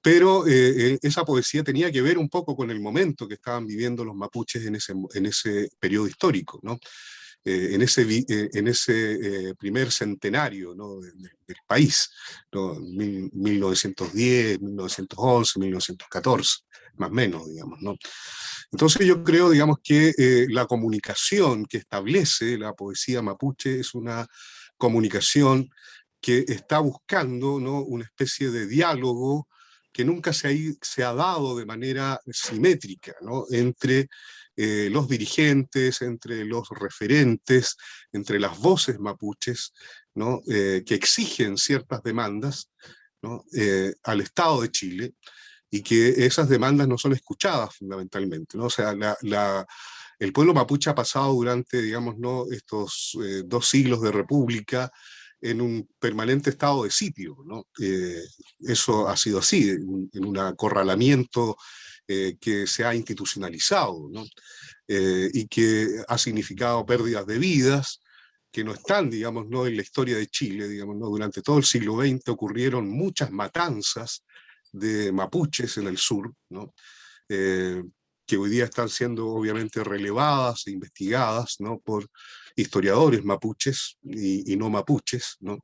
Pero esa poesía tenía que ver un poco con el momento que estaban viviendo los mapuches en ese periodo histórico, ¿no? En ese primer centenario, ¿no?, del país, ¿no?, 1910, 1911, 1914, más o menos, digamos, ¿no? Entonces yo creo, digamos, que la comunicación que establece la poesía mapuche es una comunicación que está buscando, ¿no?, una especie de diálogo que nunca se ha dado de manera simétrica, ¿no?, entre los dirigentes, entre los referentes, entre las voces mapuches, ¿no?, que exigen ciertas demandas, ¿no?, al Estado de Chile, y que esas demandas no son escuchadas fundamentalmente, ¿no? O sea, el pueblo mapuche ha pasado durante, digamos, ¿no?, estos 2 siglos de república en un permanente estado de sitio, ¿no? Eso ha sido así, en un acorralamiento que se ha institucionalizado, ¿no? Y que ha significado pérdidas de vidas, que no están, digamos, ¿no?, en la historia de Chile, digamos, ¿no? Durante todo el siglo XX ocurrieron muchas matanzas de mapuches en el sur, ¿no? Que hoy día están siendo obviamente relevadas e investigadas, ¿no?, por historiadores mapuches y no mapuches, ¿no?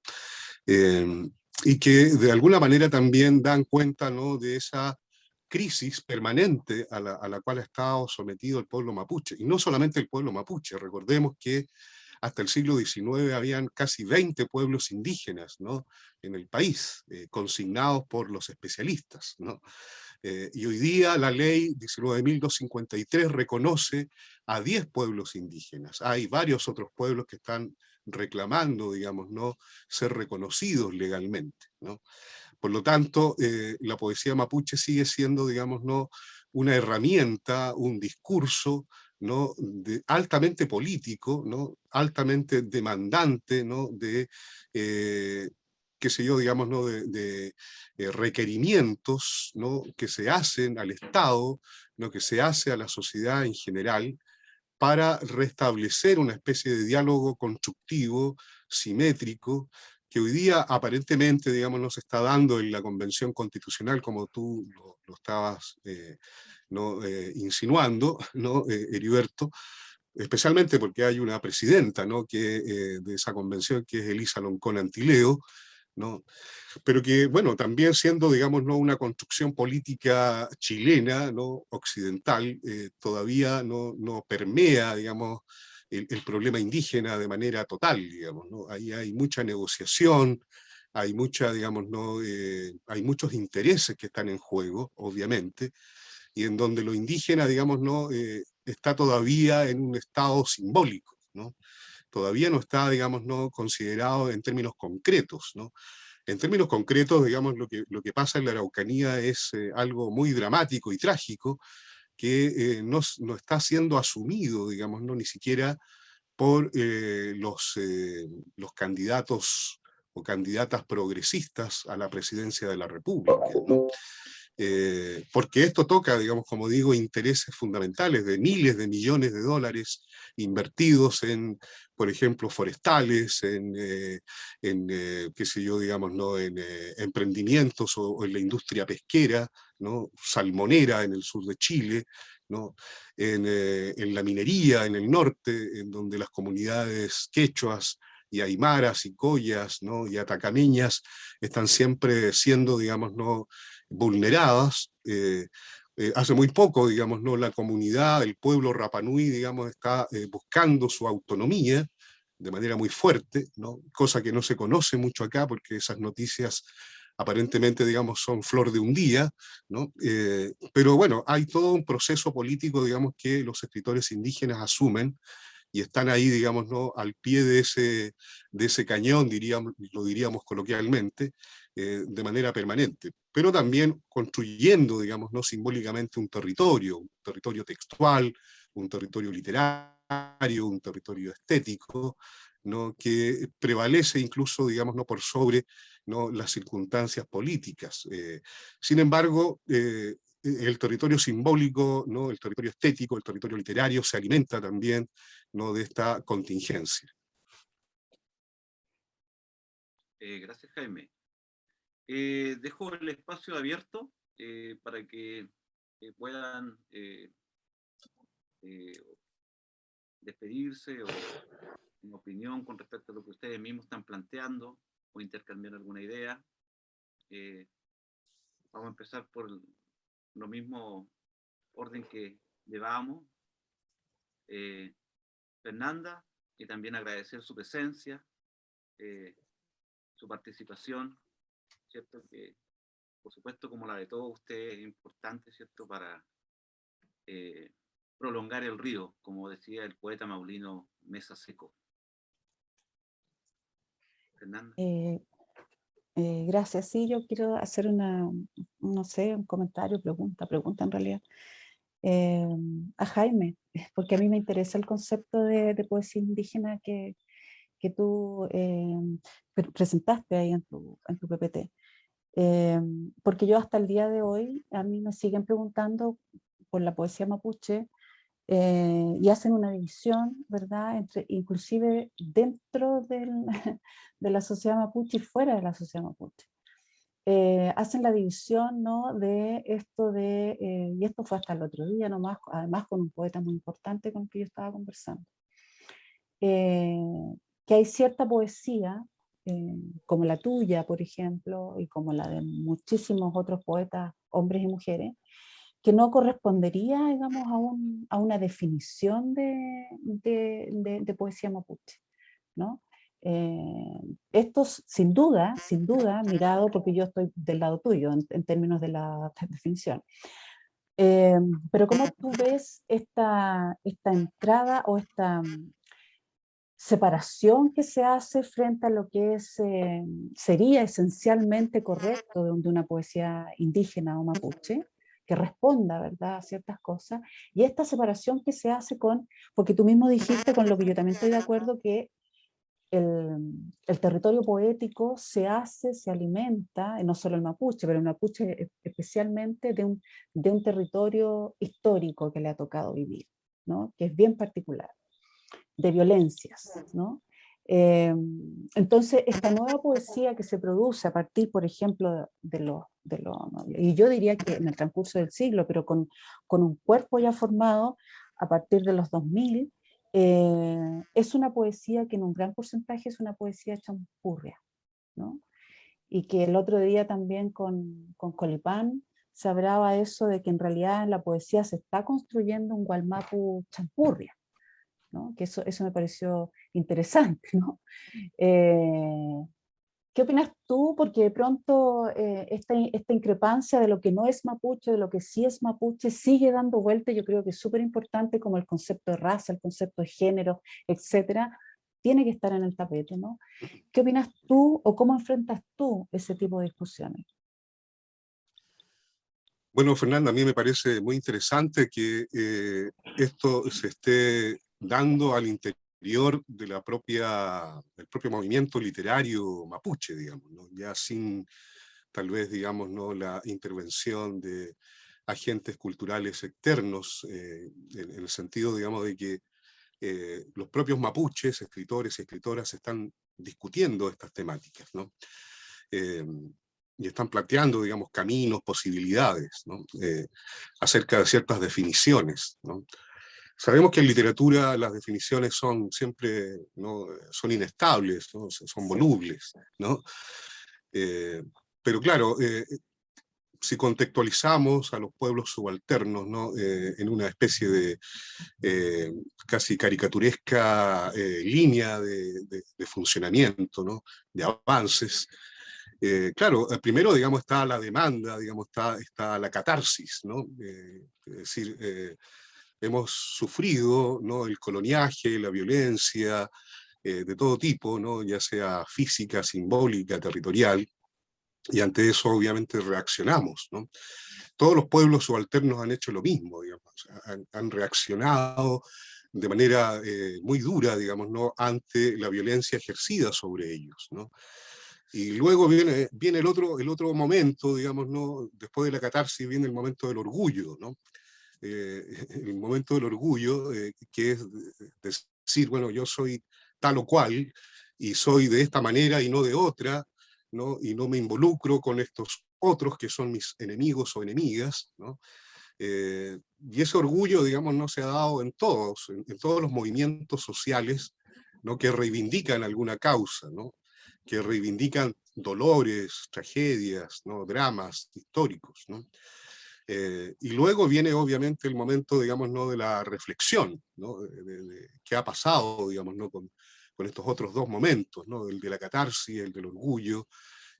Y que de alguna manera también dan cuenta, ¿no?, de esa crisis permanente a la cual ha estado sometido el pueblo mapuche. Y no solamente el pueblo mapuche, recordemos que hasta el siglo XIX habían casi 20 pueblos indígenas, ¿no?, en el país, consignados por los especialistas, ¿no? Y hoy día la ley 19.253 reconoce a 10 pueblos indígenas. Hay varios otros pueblos que están reclamando, digamos, ¿no?, ser reconocidos legalmente, ¿no? Por lo tanto, la poesía mapuche sigue siendo, digamos, ¿no?, una herramienta, un discurso, ¿no?, altamente político, ¿no?, altamente demandante, ¿no?, de, qué sé yo, digamos, ¿no?, requerimientos, ¿no?, que se hacen al Estado, ¿no?, que se hace a la sociedad en general, para restablecer una especie de diálogo constructivo, simétrico, que hoy día aparentemente, digamos, no se está dando en la Convención Constitucional, como tú lo estabas ¿no?, insinuando, ¿no?, Heriberto, especialmente porque hay una presidenta, ¿no?, de esa convención, que es Elisa Loncón Antileo, ¿no?, pero que, bueno, también siendo, digamos, ¿no?, una construcción política chilena, ¿no?, occidental, todavía no permea, digamos, el problema indígena de manera total, digamos, ¿no? Ahí hay mucha negociación, hay mucha, digamos, ¿no?, hay muchos intereses que están en juego, obviamente, y en donde lo indígena, digamos, ¿no?, está todavía en un estado simbólico, ¿no? Todavía no está, digamos, ¿no?, considerado en términos concretos, ¿no? En términos concretos, digamos, lo que pasa en la Araucanía es algo muy dramático y trágico, que no está siendo asumido, digamos, ¿no?, ni siquiera por los candidatos o candidatas progresistas a la presidencia de la República, ¿no? Porque esto toca, digamos, como digo, intereses fundamentales de miles de millones de dólares invertidos en, por ejemplo, forestales, qué sé yo, digamos, ¿no?, en emprendimientos o en la industria pesquera, ¿no?, salmonera en el sur de Chile, ¿no?, en la minería en el norte, en donde las comunidades quechuas y aymaras y collas, ¿no?, y atacameñas están siempre siendo, digamos, ¿no?, vulneradas. Hace muy poco, digamos, ¿no?, la comunidad, el pueblo Rapanui, digamos, está buscando su autonomía de manera muy fuerte, ¿no?, cosa que no se conoce mucho acá, porque esas noticias aparentemente, digamos, son flor de un día, ¿no? Pero bueno, hay todo un proceso político, digamos, que los escritores indígenas asumen, y están ahí, digamos, ¿no?, al pie de ese cañón, lo diríamos coloquialmente, de manera permanente, pero también construyendo, digamos, ¿no?, simbólicamente un territorio textual, un territorio literario, un territorio estético, ¿no?, que prevalece incluso, digamos, ¿no?, por sobre, ¿no?, las circunstancias políticas. Sin embargo, el territorio simbólico, ¿no?, el territorio estético, el territorio literario se alimenta también, ¿no?, de esta contingencia. Gracias, Jaime. Dejo el espacio abierto para que puedan eh, despedirse o una opinión con respecto a lo que ustedes mismos están planteando o intercambiar alguna idea. Vamos a empezar por lo mismo orden que llevábamos. Fernanda, y también agradecer su presencia, su participación, ¿cierto? Que, por supuesto, como la de todos ustedes, es importante, ¿cierto?, para prolongar el río, como decía el poeta maulino Mesa Seco. Fernanda. Gracias. Sí, yo quiero hacer no sé, un comentario, pregunta en realidad, a Jaime, porque a mí me interesa el concepto de poesía indígena que tú presentaste ahí en tu PPT. Porque yo hasta el día de hoy, a mí me siguen preguntando por la poesía mapuche, y hacen una división, ¿verdad?, inclusive dentro de la sociedad mapuche y fuera de la sociedad mapuche. Hacen la división, ¿no?, de esto y esto fue hasta el otro día nomás, además con un poeta muy importante con el que yo estaba conversando, que hay cierta poesía, como la tuya, por ejemplo, y como la de muchísimos otros poetas, hombres y mujeres, que no correspondería, digamos, a una definición de poesía mapuche, ¿no? Esto sin duda, mirado, porque yo estoy del lado tuyo en términos de la definición. Pero ¿cómo tú ves esta entrada o esta separación que se hace frente a lo que sería esencialmente correcto de una poesía indígena o mapuche, que responda, ¿verdad?, a ciertas cosas, y esta separación que se hace porque tú mismo dijiste, con lo que yo también estoy de acuerdo, que el territorio poético se alimenta, no solo el mapuche, pero el mapuche especialmente, de un territorio histórico que le ha tocado vivir, ¿no?, que es bien particular, de violencias, ¿no? Entonces, esta nueva poesía que se produce a partir, por ejemplo, y yo diría que en el transcurso del siglo, pero con un cuerpo ya formado a partir de los 2000, es una poesía que en un gran porcentaje es una poesía champurria, ¿no? Y que el otro día también con Colipán se hablaba eso de que en realidad en la poesía se está construyendo un Gualmapu champurria, ¿no? Que eso me pareció interesante, ¿no? ¿Qué opinas tú? Porque de pronto esta increpancia de lo que no es mapuche, de lo que sí es mapuche, sigue dando vuelta. Yo creo que es súper importante, como el concepto de raza, el concepto de género, etcétera, tiene que estar en el tapete, ¿no? ¿Qué opinas tú o cómo enfrentas tú ese tipo de discusiones? Bueno, Fernanda, a mí me parece muy interesante que esto se esté dando al interior de del propio movimiento literario mapuche, digamos, ¿no? Ya sin, tal vez, digamos, ¿no?, la intervención de agentes culturales externos, en el sentido, digamos, de que los propios mapuches, escritores y escritoras, están discutiendo estas temáticas, ¿no? Y están planteando, digamos, caminos, posibilidades, ¿no?, acerca de ciertas definiciones, ¿no? Sabemos que en literatura las definiciones son siempre, ¿no?, son inestables, ¿no?, son volubles, ¿no? Pero claro, si contextualizamos a los pueblos subalternos, ¿no?, en una especie de casi caricaturesca línea de funcionamiento, ¿no?, de avances, claro, primero, digamos, está la demanda, digamos, está la catarsis, ¿no? Es decir, hemos sufrido, ¿no?, el coloniaje, la violencia, de todo tipo, ¿no?, ya sea física, simbólica, territorial, y ante eso obviamente reaccionamos, ¿no? Todos los pueblos subalternos han hecho lo mismo, digamos, han reaccionado de manera muy dura, digamos, ¿no?, ante la violencia ejercida sobre ellos, ¿no? Y luego viene el otro momento, digamos, ¿no?, después de la catarsis viene el momento del orgullo, ¿no? El momento del orgullo, que es decir, bueno, yo soy tal o cual, y soy de esta manera y no de otra, ¿no?, y no me involucro con estos otros que son mis enemigos o enemigas, ¿no? Y ese orgullo, digamos, no se ha dado en todos los movimientos sociales, ¿no?, que reivindican alguna causa, ¿no?, que reivindican dolores, tragedias, ¿no?, dramas históricos, ¿no? Y luego viene obviamente el momento, digamos, ¿no?, de la reflexión, ¿no?, de qué ha pasado, digamos, ¿no?, con estos otros dos momentos, ¿no?, el de la catarsis, el del orgullo,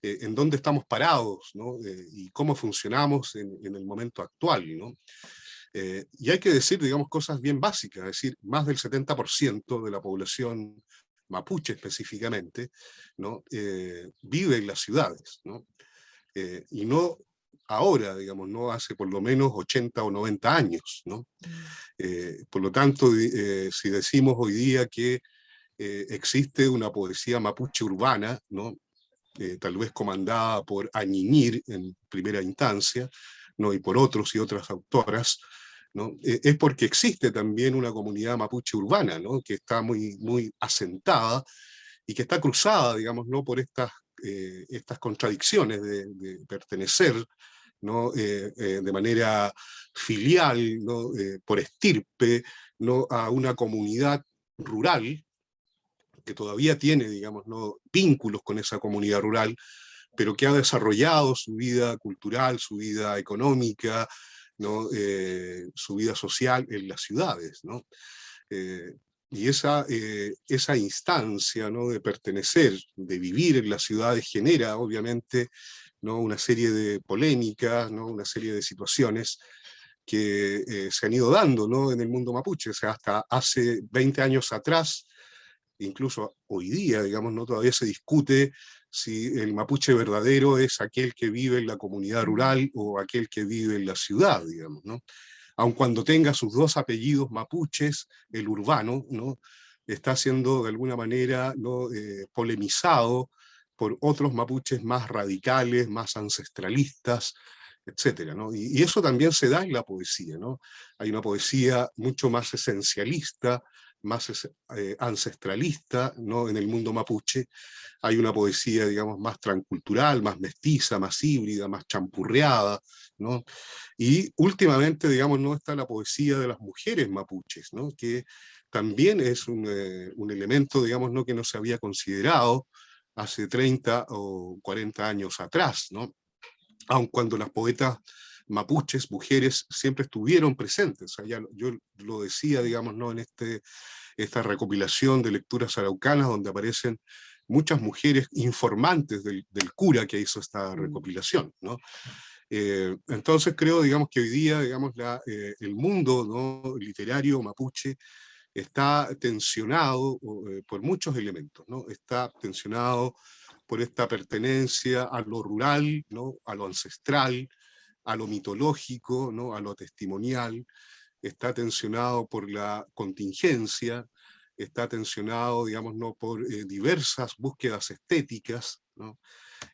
en dónde estamos parados, ¿no?, y cómo funcionamos en el momento actual, ¿no? Y hay que decir, digamos, cosas bien básicas, es decir, más del 70% de la población mapuche específicamente, ¿no?, vive en las ciudades, ¿no? Y no ahora, digamos, no hace por lo menos 80 o 90 años, ¿no? Por lo tanto, si decimos hoy día que existe una poesía mapuche urbana, ¿no?, tal vez comandada por Añiñir en primera instancia, ¿no? Y por otros y otras autoras, ¿no? Es porque existe también una comunidad mapuche urbana, ¿no? Que está muy, muy asentada y que está cruzada, digamos, ¿no? Por estas contradicciones de pertenecer, ¿no? De manera filial, ¿no? Por estirpe, ¿no? A una comunidad rural que todavía tiene, digamos, ¿no? Vínculos con esa comunidad rural, pero que ha desarrollado su vida cultural, su vida económica, ¿no? Su vida social en las ciudades, ¿no? Y esa instancia, ¿no? De pertenecer, de vivir en las ciudades genera obviamente, ¿no? Una serie de polémicas, ¿no? Una serie de situaciones que se han ido dando, ¿no? En el mundo mapuche. O sea, hasta hace 20 años atrás, incluso hoy día, digamos, ¿no? Todavía se discute si el mapuche verdadero es aquel que vive en la comunidad rural o aquel que vive en la ciudad, digamos, ¿no? Aun cuando tenga sus dos apellidos mapuches, el urbano, ¿no? Está siendo de alguna manera, ¿no? Polemizado por otros mapuches más radicales, más ancestralistas, etcétera, ¿no? Y eso también se da en la poesía, ¿no? Hay una poesía mucho más esencialista, más ancestralista, ¿no? En el mundo mapuche. Hay una poesía, digamos, más transcultural, más mestiza, más híbrida, más champurreada, ¿no? Y últimamente, digamos, no está la poesía de las mujeres mapuches, ¿no? Que también es un elemento, digamos, ¿no? Que no se había considerado hace 30 o 40 años atrás, ¿no? Aun cuando las poetas mapuches, mujeres, siempre estuvieron presentes. O sea, yo lo decía, digamos, ¿no? En esta recopilación de lecturas araucanas, donde aparecen muchas mujeres informantes del cura que hizo esta recopilación, ¿no? Entonces creo, digamos, que hoy día, digamos, el mundo, ¿no? Literario mapuche está tensionado por muchos elementos, ¿no? Está tensionado por esta pertenencia a lo rural, ¿no? A lo ancestral, a lo mitológico, ¿no? A lo testimonial, está tensionado por la contingencia, está tensionado, digamos, ¿no? Por diversas búsquedas estéticas, ¿no?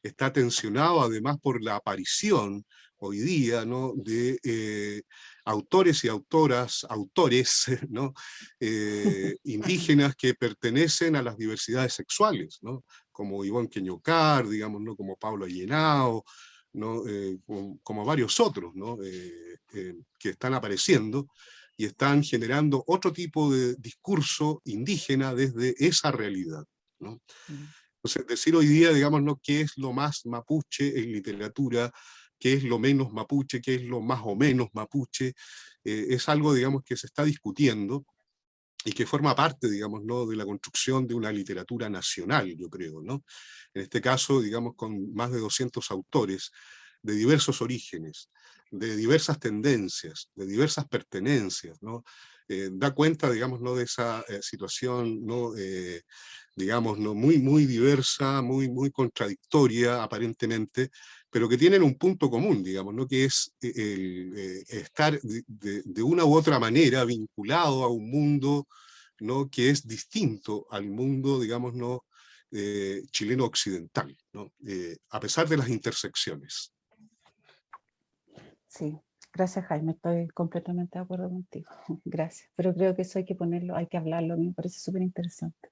Está tensionado además por la aparición hoy día, ¿no? De autores y autoras, autores, ¿no? Indígenas que pertenecen a las diversidades sexuales, ¿no? Como Ivonne Queñocar, digamos, ¿no? Como Pablo Allenao, ¿no? Como varios otros, ¿no? Que están apareciendo y están generando otro tipo de discurso indígena desde esa realidad, ¿no? Entonces, decir hoy día, digamos, ¿no? Qué es lo más mapuche en literatura, qué es lo menos mapuche, qué es lo más o menos mapuche, es algo, digamos, que se está discutiendo y que forma parte, digamos, ¿no? De la construcción de una literatura nacional, yo creo, ¿no? En este caso, digamos, con más de 200 autores de diversos orígenes, de diversas tendencias, de diversas pertenencias, ¿no? Da cuenta, digamos, ¿no? De esa situación, ¿no? Digamos, ¿no? Muy, muy diversa, muy, muy contradictoria, aparentemente, pero que tienen un punto común, digamos, ¿no? Que es el estar de una u otra manera vinculado a un mundo, ¿no? Que es distinto al mundo, digamos, ¿no? Chileno occidental, ¿no? A pesar de las intersecciones. Sí, gracias Jaime, estoy completamente de acuerdo contigo. Gracias, pero creo que eso hay que ponerlo, hay que hablarlo, a mí me parece súper interesante.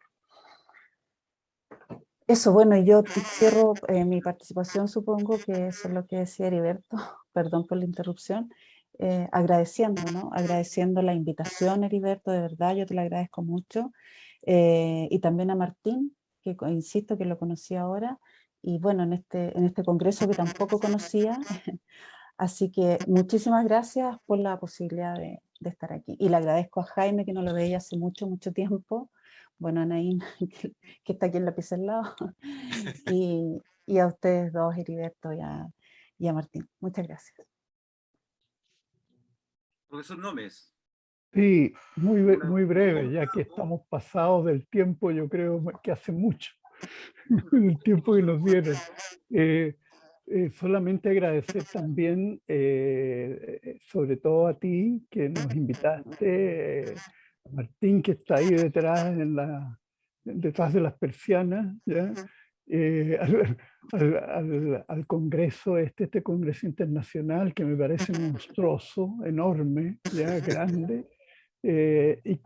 Eso, bueno, y yo cierro mi participación, supongo que eso es lo que decía Heriberto, perdón por la interrupción, agradeciendo, ¿no? Agradeciendo la invitación, Heriberto, de verdad, yo te la agradezco mucho, y también a Martín, que insisto que lo conocí ahora, y bueno, en este congreso que tampoco conocía, así que muchísimas gracias por la posibilidad de estar aquí, y le agradezco a Jaime, que no lo veía hace mucho, mucho tiempo, bueno, Anaín, que está aquí en la pieza al lado, y a ustedes dos, Heriberto y a Martín. Muchas gracias. Profesor Nómez. Sí, muy breve, ya que estamos pasados del tiempo, yo creo que hace mucho, el tiempo que nos dieron. Solamente agradecer también, sobre todo a ti, que nos invitaste, a Martín, que está ahí detrás, detrás de las persianas, ¿ya? al congreso, este congreso internacional que me parece monstruoso, enorme, ya grande, y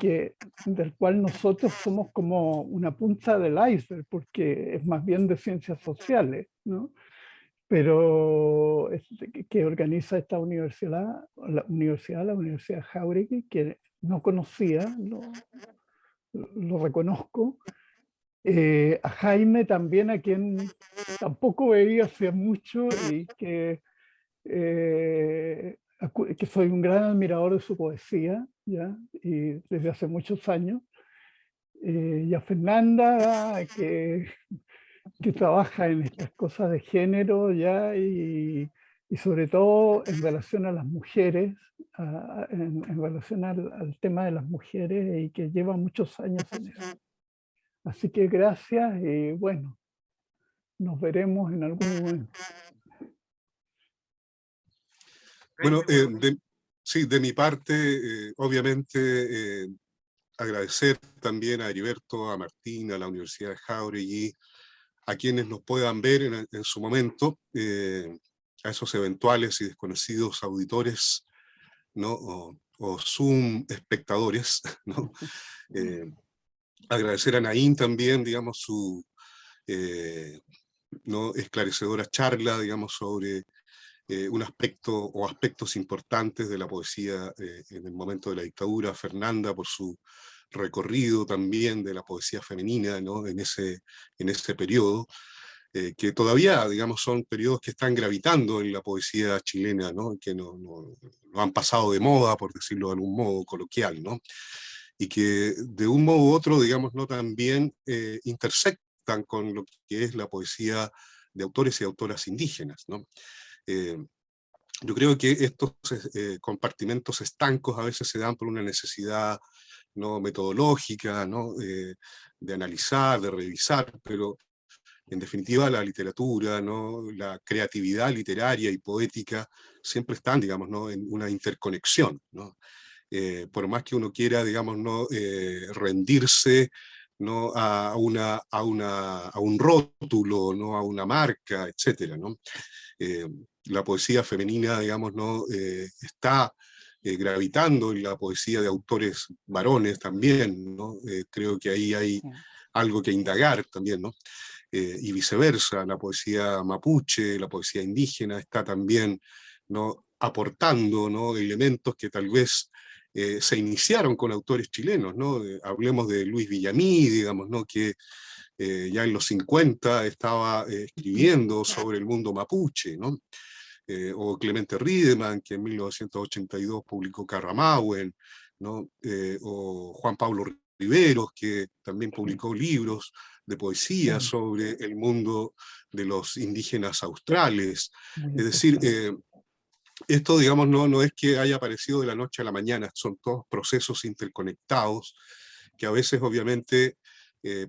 del cual nosotros somos como una punta del iceberg, porque es más bien de ciencias sociales, ¿no? Pero que organiza esta universidad, la Universidad Jáuregui, que no conocía, lo reconozco. A Jaime también, a quien tampoco veía hace mucho y que soy un gran admirador de su poesía, ¿ya? Y desde hace muchos años. Y a Fernanda, que trabaja en estas cosas de género, ¿ya? Y sobre todo en relación a las mujeres, en relación al tema de las mujeres, y que lleva muchos años en eso. Así que gracias y bueno, nos veremos en algún momento. Bueno, sí, de mi parte, obviamente, agradecer también a Heriberto, a Martín, a la Universidad de Jáuregui, a quienes nos puedan ver en su momento, a esos eventuales y desconocidos auditores, ¿no? O Zoom espectadores, ¿no? Agradecer a Naín también, digamos, su ¿no? esclarecedora charla, digamos, sobre un aspecto o aspectos importantes de la poesía en el momento de la dictadura, Fernanda por su recorrido también de la poesía femenina, ¿no? en ese periodo, que todavía, digamos, son periodos que están gravitando en la poesía chilena, ¿no? Que no han pasado de moda, por decirlo de algún modo coloquial, ¿no? Y que de un modo u otro, digamos, ¿no? también intersectan con lo que es la poesía de autores y autoras indígenas, ¿no? Yo creo que estos compartimentos estancos a veces se dan por una necesidad no metodológica, ¿no? De analizar, de revisar, pero en definitiva la literatura, ¿no? La creatividad literaria y poética siempre están, digamos, ¿no? en una interconexión, ¿no? Por más que uno quiera, digamos, ¿no? Rendirse, ¿no? a un rótulo, ¿no? a una marca, etcétera, ¿no? La poesía femenina, digamos, ¿no? Está gravitando en la poesía de autores varones también, ¿no? Creo que ahí hay algo que indagar también, ¿no? Y viceversa, la poesía mapuche, la poesía indígena está también, ¿no? aportando, ¿no? elementos que tal vez se iniciaron con autores chilenos, ¿no? Hablemos de Luis Villamí, digamos, ¿no? que ya en los 50 estaba escribiendo sobre el mundo mapuche, ¿no? O Clemente Riedemann, que en 1982 publicó Carramauen, ¿no? O Juan Pablo Riveros, que también publicó libros de poesía sobre el mundo de los indígenas australes. Es decir, esto, digamos, no es que haya aparecido de la noche a la mañana, son todos procesos interconectados, que a veces, obviamente,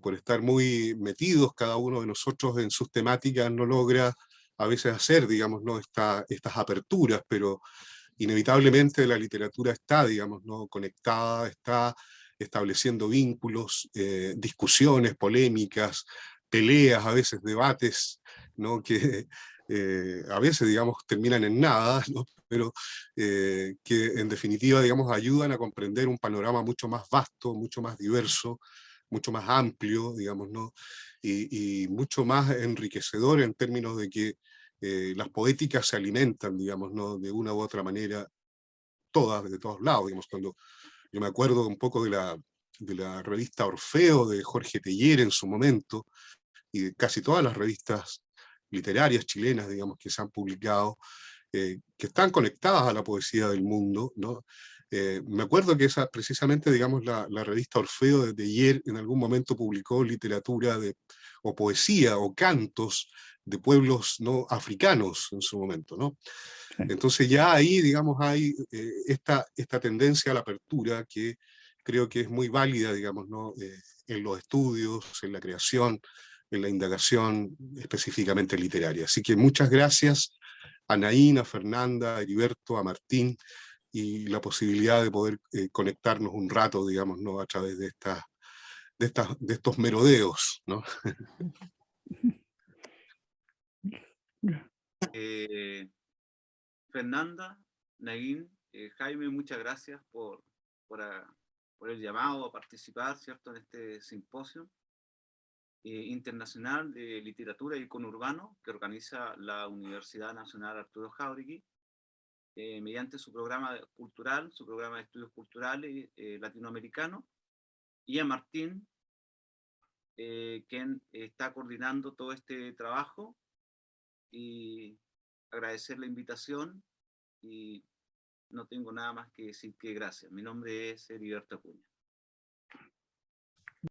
por estar muy metidos cada uno de nosotros en sus temáticas, no logra a veces hacer, digamos, ¿no? estas aperturas, pero inevitablemente la literatura está, digamos, ¿no? conectada, está estableciendo vínculos, discusiones, polémicas, peleas, a veces debates, ¿no? que a veces, digamos, terminan en nada, ¿no? pero que en definitiva, digamos, ayudan a comprender un panorama mucho más vasto, mucho más diverso, mucho más amplio, digamos, ¿no? y mucho más enriquecedor en términos de que las poéticas se alimentan, digamos, ¿no? de una u otra manera, todas, de todos lados, digamos, cuando yo me acuerdo un poco de la revista Orfeo de Jorge Teillier en su momento, y de casi todas las revistas literarias chilenas, digamos, que se han publicado, que están conectadas a la poesía del mundo, ¿no? Me acuerdo que precisamente, digamos, la revista Orfeo de Teillier en algún momento publicó literatura o poesía o cantos de pueblos no africanos en su momento, ¿no? Sí. Entonces ya ahí, digamos, hay esta tendencia a la apertura que creo que es muy válida, digamos, ¿no? En los estudios, en la creación, en la indagación específicamente literaria. Así que muchas gracias a Naín, a Fernanda, a Heriberto, a Martín, y la posibilidad de poder conectarnos un rato, digamos, ¿no? a través de estos merodeos, ¿no? Fernanda, Naguín, Jaime, muchas gracias por el llamado a participar, ¿cierto?, en este simposio internacional de literatura y conurbano que organiza la Universidad Nacional Arturo Jáuregui, mediante su programa cultural, su programa de estudios culturales latinoamericano, y a Martín, quien está coordinando todo este trabajo, y agradecer la invitación, y no tengo nada más que decir que gracias. Mi nombre es Heriberto Acuña.